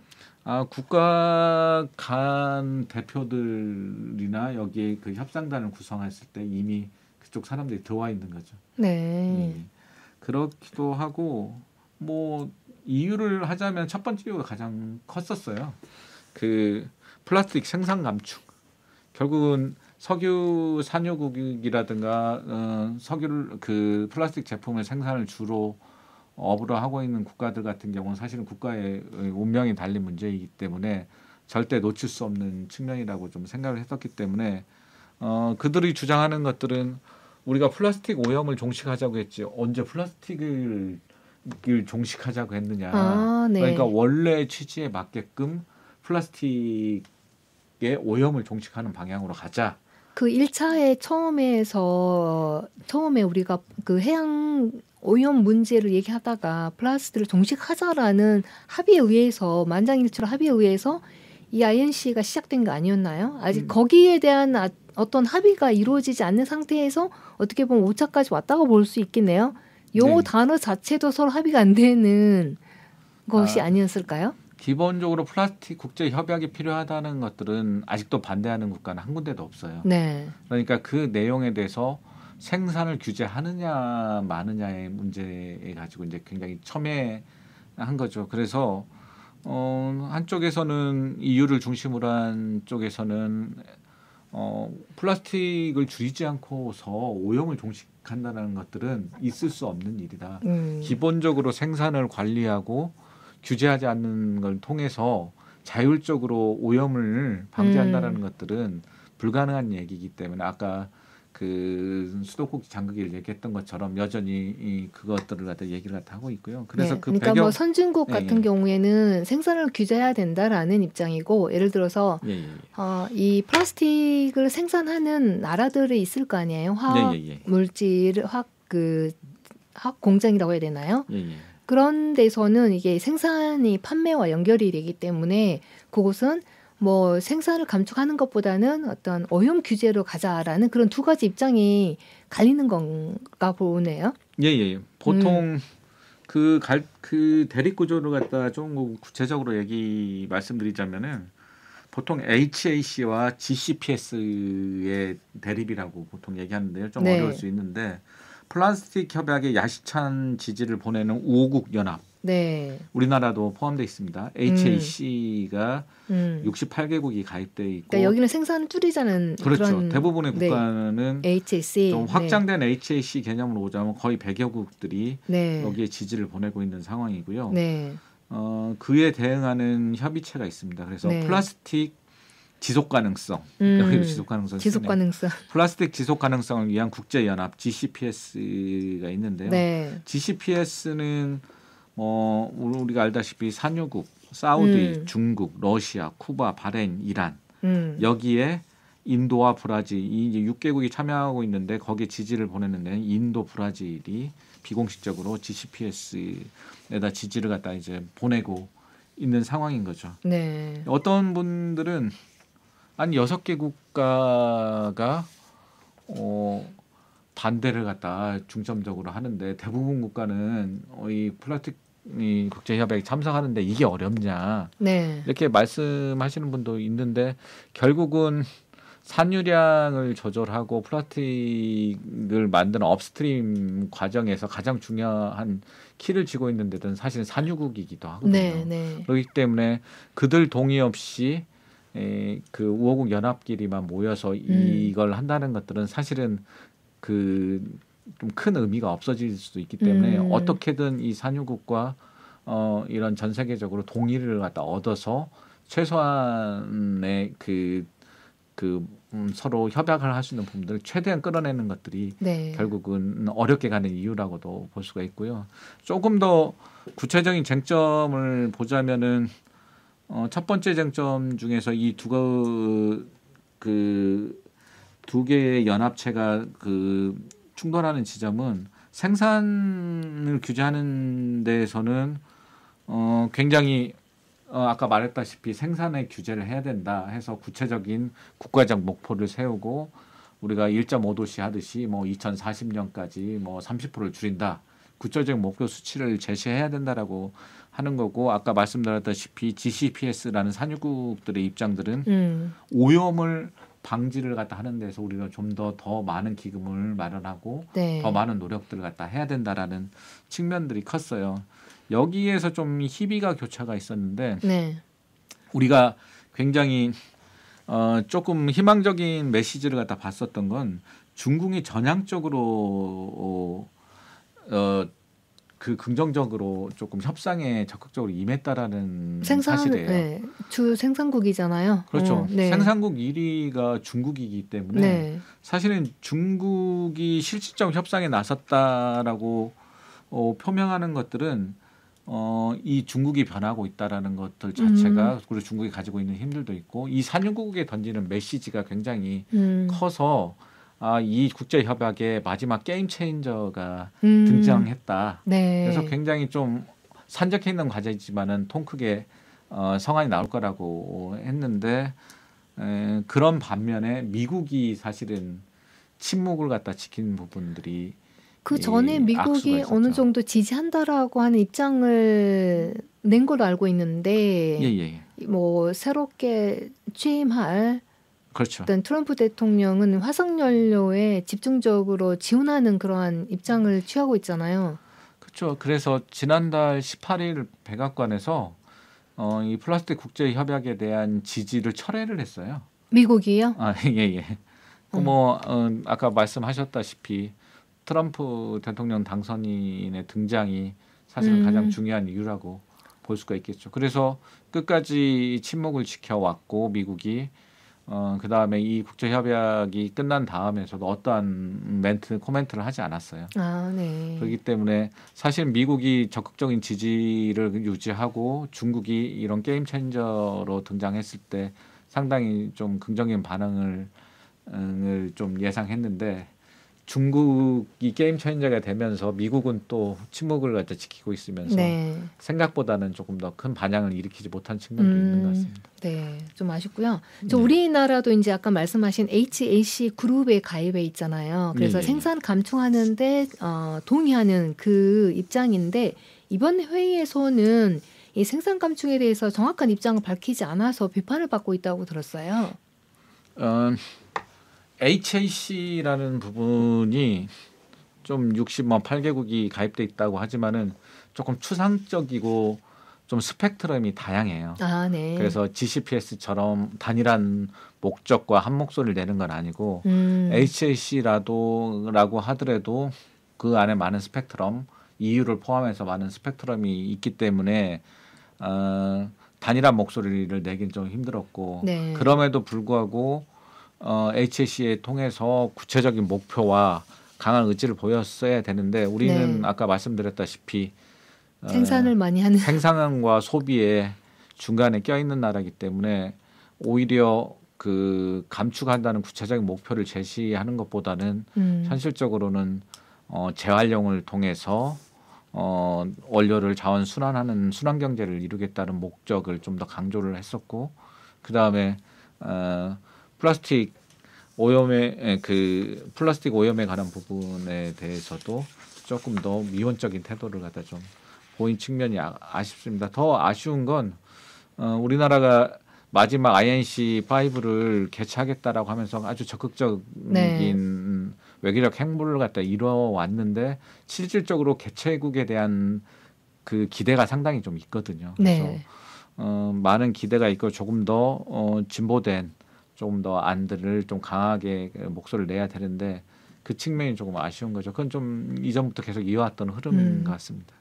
국가 간 대표들이나 여기에 그 협상단을 구성했을 때 이미 그쪽 사람들이 들어와 있는 거죠. 그렇기도 하고 뭐 이유를 하자면 첫 번째 이유가 가장 컸었어요. 그 플라스틱 생산 감축. 결국은 석유 산유국이라든가 석유를 그 플라스틱 제품의 생산을 주로 업으로 하고 있는 국가들 같은 경우는 사실은 국가의 운명이 달린 문제이기 때문에 절대 놓칠 수 없는 측면이라고 좀 생각을 했었기 때문에 그들이 주장하는 것들은 우리가 플라스틱 오염을 종식하자고 했지 언제 플라스틱을 종식하자고 했느냐. 그러니까 원래 취지에 맞게끔 플라스틱의 오염을 종식하는 방향으로 가자. 그 1차에 처음에 우리가 그 해양 오염 문제를 얘기하다가 플라스틱을 종식하자라는 합의에 의해서 만장일치로 합의에 의해서 이 INC가 시작된 거 아니었나요? 아직 거기에 대한 어떤 합의가 이루어지지 않는 상태에서 어떻게 보면 5차까지 왔다고 볼 수 있겠네요. 용어 단어 자체도 서로 합의가 안 되는 것이 아니었을까요? 기본적으로 플라스틱 국제 협약이 필요하다는 것들은 아직도 반대하는 국가는 한 군데도 없어요. 그러니까 그 내용에 대해서 생산을 규제하느냐 마느냐의 문제에 가지고 이제 굉장히 첨예한 거죠. 그래서 한쪽에서는 EU를 중심으로 한 쪽에서는 플라스틱을 줄이지 않고서 오염을 종식한다는 것들은 있을 수 없는 일이다. 기본적으로 생산을 관리하고 규제하지 않는 걸 통해서 자율적으로 오염을 방지한다는 것들은 불가능한 얘기이기 때문에 아까 그 수도꼭지 장극기를 얘기했던 것처럼 여전히 그것들을 갖다 얘기를 갖다 하고 있고요. 그래서 그러니까 뭐 선진국 같은 경우에는 생산을 규제해야 된다라는 입장이고 예를 들어서 이 플라스틱을 생산하는 나라들이 있을 거 아니에요. 화학 물질, 화학 공장이라고 해야 되나요? 그런 데서는 이게 생산이 판매와 연결이 되기 때문에 그곳은 뭐 생산을 감축하는 것보다는 어떤 오염 규제로 가자라는 그런 두 가지 입장이 갈리는 건가 보네요. 보통 그 대립 구조를 갖다 좀 구체적으로 말씀드리자면은 보통 HAC와 GCPS의 대립이라고 보통 얘기하는데요. 좀 네. 어려울 수 있는데 플라스틱 협약에 야심찬 지지를 보내는 5국 연합. 네. 우리나라도 포함되어 있습니다. HAC가 68개국이 가입되어 있고 그러니까 여기는 생산 줄이자는 그렇죠. 그런 대부분의 네. 국가는 HAC 좀 확장된 HAC 개념으로 오자면 거의 100여 국들이 네. 여기에 지지를 보내고 있는 상황이고요. 네. 그에 대응하는 협의체가 있습니다. 그래서 네. 플라스틱 지속 가능성, 여기도 지속 가능성, 지속 가능성. 플라스틱 지속 가능성을 위한 국제 연합 GCPS가 있는데요. 네. GCPS는 우리가 알다시피 산유국, 사우디, 중국, 러시아, 쿠바, 바레인, 이란 여기에 인도와 브라질 이 이제 6개국이 참여하고 있는데 거기에 지지를 보내는 데는 인도, 브라질이 비공식적으로 GCPS에다 지지를 갖다 이제 보내고 있는 상황인 거죠. 네. 어떤 분들은 한 6개 국가가 반대를 갖다 중점적으로 하는데 대부분 국가는 이 플라스틱 국제협약에 참석하는데 이게 어렵냐 네. 이렇게 말씀하시는 분도 있는데 결국은 산유량을 조절하고 플라스틱을 만드는 업스트림 과정에서 가장 중요한 키를 쥐고 있는 데는 사실은 산유국이기도 하거든요. 네. 네. 그렇기 때문에 그들 동의 없이 그 우호국 연합끼리만 모여서 이걸 한다는 것들은 사실은 그 좀 큰 의미가 없어질 수도 있기 때문에 어떻게든 이 산유국과 이런 전 세계적으로 동의를 갖다 얻어서 최소한의 서로 협약을 할 수 있는 부분들을 최대한 끌어내는 것들이 네. 결국은 어렵게 가는 이유라고도 볼 수가 있고요. 조금 더 구체적인 쟁점을 보자면은 첫 번째 쟁점 중에서 이 두 개의 연합체가 충돌하는 지점은 생산을 규제하는 데에서는 굉장히 아까 말했다시피 생산의 규제를 해야 된다 해서 구체적인 국가적 목표를 세우고 우리가 1.5도씨 하듯이 2040년까지 30%를 줄인다. 구체적 목표 수치를 제시해야 된다라고 하는 거고 아까 말씀드렸다시피 GCPS라는 산유국들의 입장들은 오염을 방지를 갖다 하는 데서 우리가 좀 더 많은 기금을 마련하고 네. 더 많은 노력들을 갖다 해야 된다라는 측면들이 컸어요. 여기에서 좀 희비가 교차가 있었는데 네. 우리가 굉장히 조금 희망적인 메시지를 갖다 봤었던 건 중국이 전향적으로 긍정적으로 조금 협상에 적극적으로 임했다라는 사실이에요. 네. 주 생산국이잖아요. 그렇죠. 네. 생산국 1위가 중국이기 때문에 네. 사실은 중국이 실질적 협상에 나섰다라고 표명하는 것들은 이 중국이 변하고 있다라는 것들 자체가 그리고 중국이 가지고 있는 힘들도 있고 이 산유국에 던지는 메시지가 굉장히 커서 이 국제 협약의 마지막 게임 체인저가 등장했다. 네. 그래서 굉장히 좀 산적해 있는 과제이지만은 통 크게 성안이 나올 거라고 했는데 그런 반면에 미국이 사실은 침묵을 갖다 지킨 부분들이 그 전에 미국이 어느 정도 지지한다라고 하는 입장을 낸 걸로 알고 있는데 새롭게 취임할 그렇죠. 어떤 트럼프 대통령은 화석연료에 집중적으로 지원하는 그러한 입장을 취하고 있잖아요. 그렇죠. 그래서 지난달 18일 백악관에서 이 플라스틱 국제 협약에 대한 지지를 철회를 했어요. 미국이요? 예. 아까 말씀하셨다시피 트럼프 대통령 당선인의 등장이 사실은 가장 중요한 이유라고 볼 수가 있겠죠. 그래서 끝까지 침묵을 지켜왔고 미국이 그다음에 이 국제협약이 끝난 다음에서도 어떠한 코멘트를 하지 않았어요. 네. 그렇기 때문에 사실 미국이 적극적인 지지를 유지하고 중국이 이런 게임 체인저로 등장했을 때 상당히 좀 긍정적인 반응을 좀 예상했는데 중국이 게임 체인저가 되면서 미국은 또 침묵을 갖다 지키고 있으면서 생각보다는 조금 더 큰 반향을 일으키지 못한 측면도 있는 것 같습니다. 네, 좀 아쉽고요. 우리나라도 이제 아까 말씀하신 HAC 그룹에 가입해 있잖아요. 그래서 생산 감축하는데 동의하는 그 입장인데 이번 회의에서는 이 생산 감축에 대해서 정확한 입장을 밝히지 않아서 비판을 받고 있다고 들었어요. HAC라는 부분이 좀 68개국이 가입돼 있다고 하지만은 조금 추상적이고 좀 스펙트럼이 다양해요. 아, 네. 그래서 GCPS처럼 단일한 목적과 한 목소리를 내는 건 아니고 HAC라고 하더라도 그 안에 많은 스펙트럼, EU를 포함해서 많은 스펙트럼이 있기 때문에 단일한 목소리를 내긴 좀 힘들었고 네. 그럼에도 불구하고 HAC에 통해서 구체적인 목표와 강한 의지를 보였어야 되는데 우리는 네. 아까 말씀드렸다시피 생산을 많이 하는 생산과 소비에 중간에 껴있는 나라이기 때문에 오히려 그 감축한다는 구체적인 목표를 제시하는 것보다는 현실적으로는 재활용을 통해서 원료를 자원 순환하는 순환 경제를 이루겠다는 목적을 좀 더 강조를 했었고 그 다음에 플라스틱 오염에 관한 부분에 대해서도 조금 더 미온적인 태도를 갖다 좀 보인 측면이 아쉽습니다. 더 아쉬운 건 우리나라가 마지막 INC5를 개최하겠다라고 하면서 아주 적극적인 네. 외교적 행보를 갖다 이뤄왔는데 실질적으로 개최국에 대한 그 기대가 상당히 좀 있거든요. 그래서 네. 많은 기대가 있고 조금 더 진보된 조금 더 안들을 좀 강하게 목소리를 내야 되는데 그 측면이 조금 아쉬운 거죠. 그건 좀 이전부터 계속 이어왔던 흐름인 것 같습니다.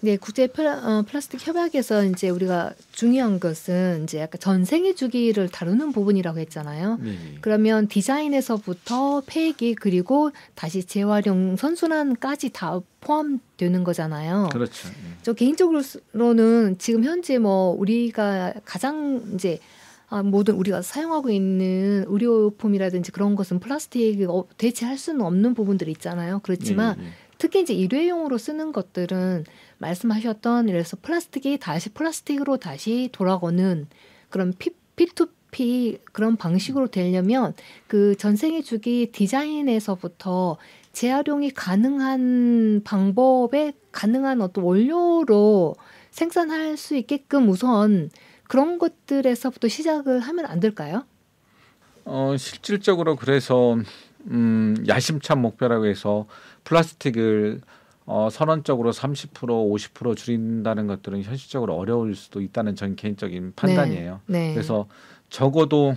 네, 국제 플라스틱 협약에서 이제 우리가 중요한 것은 이제 약간 전생의 주기를 다루는 부분이라고 했잖아요. 네. 그러면 디자인에서부터 폐기 그리고 다시 재활용 선순환까지 다 포함되는 거잖아요. 그렇죠. 네. 저 개인적으로는 지금 현재 뭐 우리가 가장 이제 모든 우리가 사용하고 있는 의료용품이라든지 그런 것은 플라스틱을 대체할 수는 없는 부분들이 있잖아요. 그렇지만 특히 이제 일회용으로 쓰는 것들은 말씀하셨던 그래서 플라스틱이 다시 플라스틱으로 다시 돌아오는 그런 P2P 그런 방식으로 되려면 그 전생의 주기 디자인에서부터 재활용이 가능한 방법에 가능한 어떤 원료로 생산할 수 있게끔 우선 그런 것들에서부터 시작을 하면 안 될까요? 실질적으로 그래서 야심찬 목표라고 해서 플라스틱을 선언적으로 30% 50% 줄인다는 것들은 현실적으로 어려울 수도 있다는 전 개인적인 판단이에요. 네. 그래서 적어도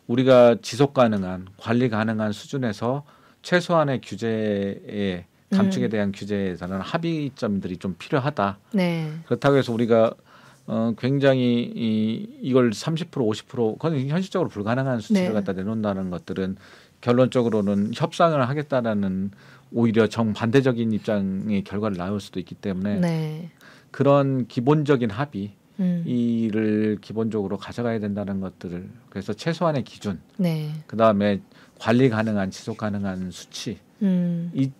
우리가 지속 가능한 관리 가능한 수준에서 최소한의 규제에 감축에 대한 규제에서는 합의점들이 좀 필요하다. 네. 그렇다고 해서 우리가 굉장히 이걸 30% 50% 그건 현실적으로 불가능한 수치를 갖다 내놓는다는 것들은 결론적으로는 협상을 하겠다라는 오히려 정반대적인 입장의 결과를 낳을 수도 있기 때문에 그런 기본적인 합의를 기본적으로 가져가야 된다는 것들을 그래서 최소한의 기준 그다음에 관리 가능한 지속 가능한 수치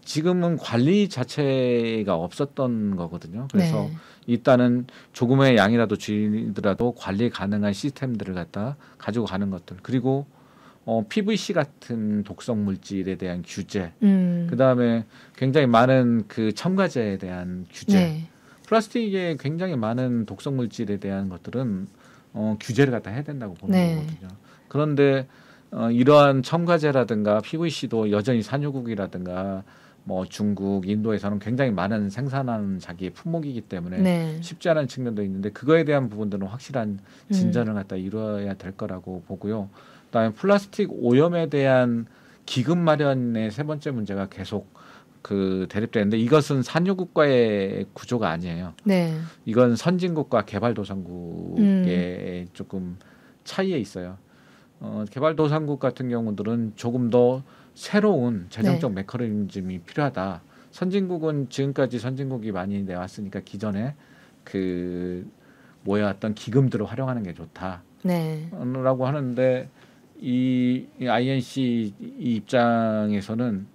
지금은 관리 자체가 없었던 거거든요. 그래서 일단은 조금의 양이라도 줄이더라도 관리 가능한 시스템들을 갖다 가지고 가는 것들 그리고 PVC 같은 독성 물질에 대한 규제, 그 다음에 굉장히 많은 그 첨가제에 대한 규제, 플라스틱에 굉장히 많은 독성 물질에 대한 것들은 규제를 갖다 해야 된다고 보는 거거든요. 그런데 이러한 첨가제라든가 PVC도 여전히 산유국이라든가 뭐 중국, 인도에서는 굉장히 많은 생산하는 자기의 품목이기 때문에 쉽지 않은 측면도 있는데 그거에 대한 부분들은 확실한 진전을 갖다 이루어야 될 거라고 보고요. 그다음에 플라스틱 오염에 대한 기금 마련의 세 번째 문제가 계속 그 대립되는데 이것은 산유국과의 구조가 아니에요. 이건 선진국과 개발도상국의 조금 차이에 있어요. 개발도상국 같은 경우들은 조금 더 새로운 재정적 메커니즘이 필요하다. 선진국은 지금까지 선진국이 많이 내왔으니까 기존에 그 모여왔던 기금들을 활용하는 게 좋다. 라고 하는데 이 INC 입장에서는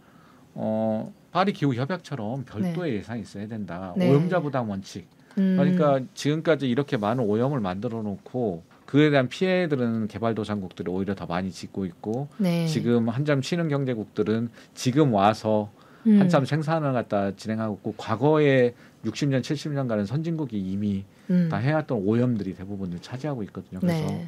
파리 기후 협약처럼 별도의 예산이 있어야 된다. 오염자 부담 원칙. 그러니까 지금까지 이렇게 많은 오염을 만들어 놓고 그에 대한 피해들은 개발도상국들이 오히려 더 많이 짓고 있고 지금 한참 쉬는 경제국들은 지금 와서 한참 생산을 갖다 진행하고 있고 과거에 60년, 70년간은 선진국이 이미 다 해왔던 오염들이 대부분을 차지하고 있거든요. 그래서 네.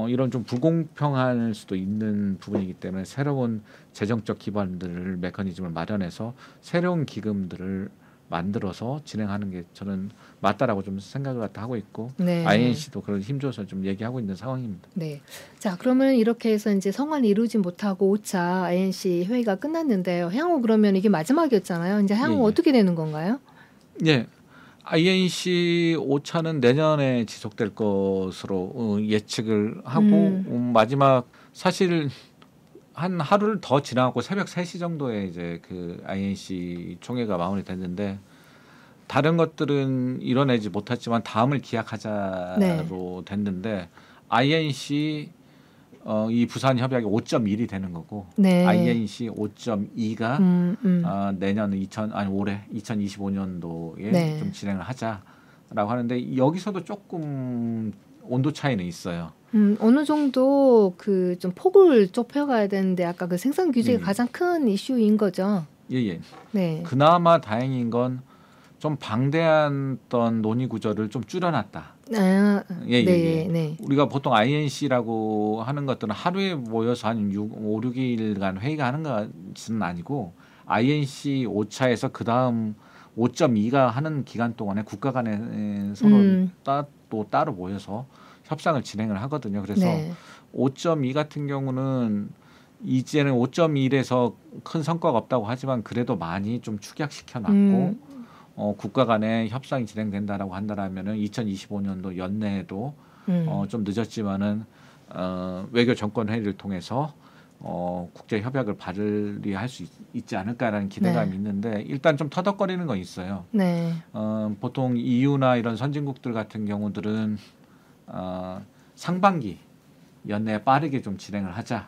이런 좀 불공평할 수도 있는 부분이기 때문에 새로운 재정적 기반들을 메커니즘을 마련해서 새로운 기금들을 만들어서 진행하는 게 저는 맞다라고 좀 생각을 갖다 하고 있고 네. INC도 그런 힘줘서 좀 얘기하고 있는 상황입니다. 네. 자, 그러면 이렇게 해서 이제 성안을 이루지 못하고 5차 INC 회의가 끝났는데요. 향후 그러면 이게 마지막이었잖아요. 이제 향후 예, 예. 어떻게 되는 건가요? 예. INC 5차는 내년에 지속될 것으로 예측을 하고 마지막 사실 한 하루를 더 지나고 새벽 3시 정도에 이제 그 INC 총회가 마무리됐는데 다른 것들은 이뤄내지 못했지만 다음을 기약하자로 네. 됐는데 INC 이 부산 협약이 5.1이 되는 거고 네. INC 5.2가 내년 올해 2025년도에 네. 좀 진행을 하자라고 하는데 여기서도 조금 온도 차이는 있어요. 어느 정도 그 좀 폭을 좁혀가야 되는데 아까 그 생산 규제가 가장 큰 이슈인 거죠. 예. 네. 그나마 다행인 건 좀 방대한 어떤 논의 구조를 좀 줄여놨다. 아, 예. 네. 우리가 보통 INC라고 하는 것들은 하루에 모여서 한 5, 6일간 회의가 하는 것은 아니고 INC 5차에서 그 다음 5.2가 하는 기간 동안에 국가 간에 서로 또 따로 모여서 협상을 진행을 하거든요. 그래서 네. 5.2 같은 경우는 이제는 5.1에서 큰 성과가 없다고 하지만 그래도 많이 좀 축약시켜 놨고 국가 간에 협상이 진행된다라고 한다라면은 2025년도 연내에도 좀 늦었지만은 외교 정권 회의를 통해서 국제 협약을 발의할 수 있지 않을까라는 기대감이 네. 있는데 일단 좀 터덕거리는 건 있어요. 네. 보통 EU나 이런 선진국들 같은 경우들은 상반기 연내에 빠르게 좀 진행을 하자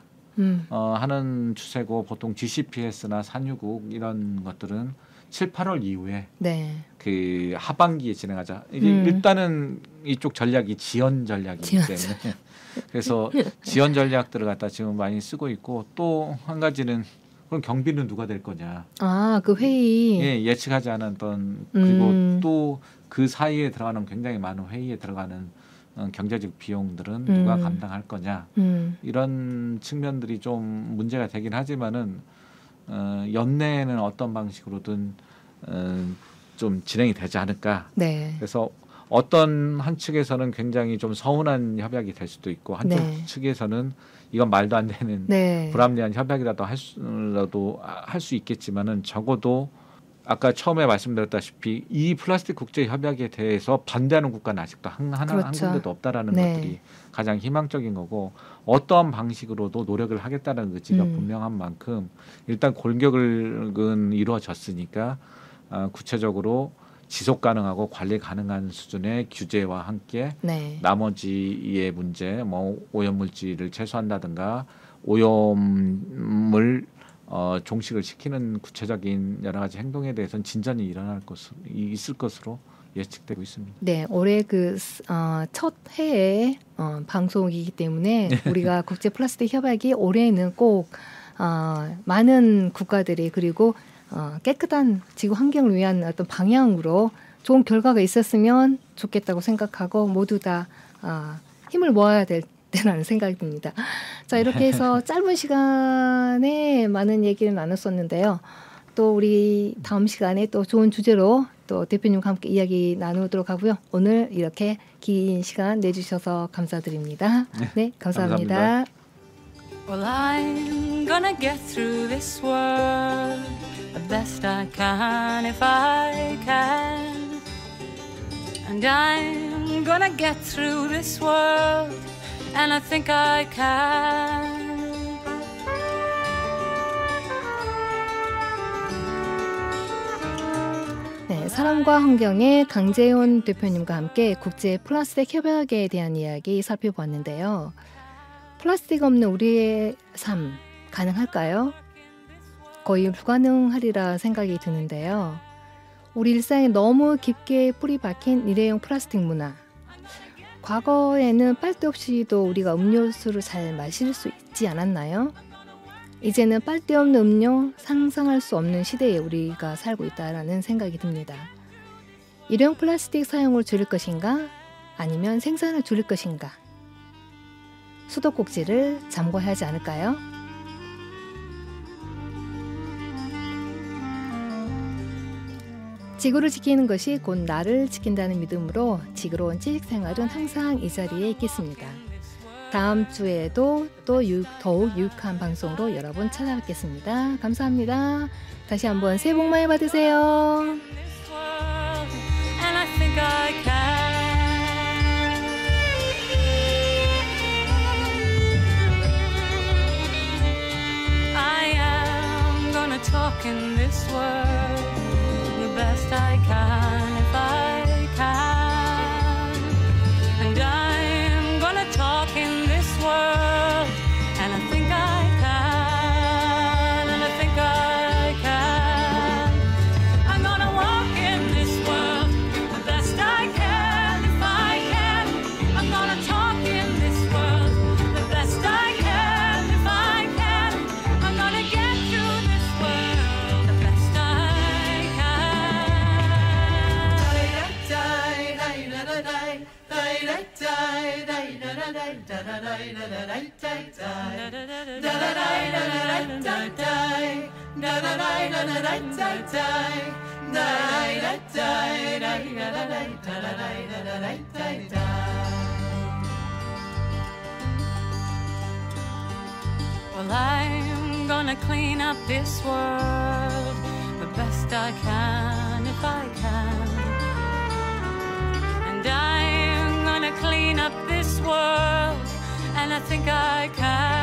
하는 추세고 보통 GCPS나 산유국 이런 것들은 7, 8월 이후에 네. 그 하반기에 진행하자. 이게 일단은 이쪽 전략이 지연 전략이기 때문에 그래서 지연 전략들을 갖다 지금 많이 쓰고 있고 또 한 가지는 그럼 경비는 누가 될 거냐. 아, 그 회의. 예, 예측하지 않았던 그리고 또 그 사이에 들어가는 굉장히 많은 회의에 들어가는 경제적 비용들은 누가 감당할 거냐. 이런 측면들이 좀 문제가 되긴 하지만은 연내에는 어떤 방식으로든 좀 진행이 되지 않을까. 네. 그래서 어떤 한 측에서는 굉장히 좀 서운한 협약이 될 수도 있고 한쪽 네. 측에서는 이건 말도 안 되는 네. 불합리한 협약이라도 할 수 있겠지만은 적어도 아까 처음에 말씀드렸다시피 이 플라스틱 국제 협약에 대해서 반대하는 국가는 아직도 한 군데도 없다라는 네. 것들이 가장 희망적인 거고 어떠한 방식으로도 노력을 하겠다는 의지가 분명한 만큼 일단 골격은 이루어졌으니까 구체적으로 지속 가능하고 관리 가능한 수준의 규제와 함께 네. 나머지의 문제, 뭐 오염 물질을 최소한다든가 오염을 종식을 시키는 구체적인 여러 가지 행동에 대해서는 진전이 있을 것으로 예측되고 있습니다. 네, 올해 그 첫 해의 방송이기 때문에 우리가 국제 플라스틱 협약이 올해는 꼭 많은 국가들이 그리고 깨끗한 지구 환경을 위한 어떤 방향으로 좋은 결과가 있었으면 좋겠다고 생각하고 모두 다 힘을 모아야 될 때라는 생각이 듭니다. 자, 이렇게 해서 짧은 시간에 많은 얘기를 나눴었는데요. 또 우리 다음 시간에 또 좋은 주제로 또 대표님과 함께 이야기 나누도록 하고요. 오늘 이렇게 긴 시간 내주셔서 감사드립니다. 네, 감사합니다. Well, I'm gonna get through this world the best I can if I can. And I'm gonna get through this world and I think I can. 네, 사람과 환경의 강재훈 대표님과 함께 국제 플라스틱 협약에 대한 이야기 살펴보았는데요. 플라스틱 없는 우리의 삶 가능할까요? 거의 불가능하리라 생각이 드는데요. 우리 일상에 너무 깊게 뿌리 박힌 일회용 플라스틱 문화. 과거에는 빨대 없이도 우리가 음료수를 잘 마실 수 있지 않았나요? 이제는 빨대 없는 음료 상상할 수 없는 시대에 우리가 살고 있다라는 생각이 듭니다. 일회용 플라스틱 사용을 줄일 것인가? 아니면 생산을 줄일 것인가? 수도꼭지를 잠궈야 하지 않을까요? 지구를 지키는 것이 곧 나를 지킨다는 믿음으로 지구로운 지식생활은 항상 이 자리에 있겠습니다. 다음 주에도 또 더욱 유익한 방송으로 여러분 찾아뵙겠습니다. 감사합니다. 다시 한번 새해 복 많이 받으세요. Talk in this world the best I can if I can, and I'm gonna talk in this world, and I think I can, and I think I can. I'm gonna walk in this world the best I can if I can. I'm gonna talk in this world the best I can if I can. I'm gonna get through this world the best I Well, I'm gonna clean up this world the best I can if I can. And I'm gonna clean up this world, and I think I can.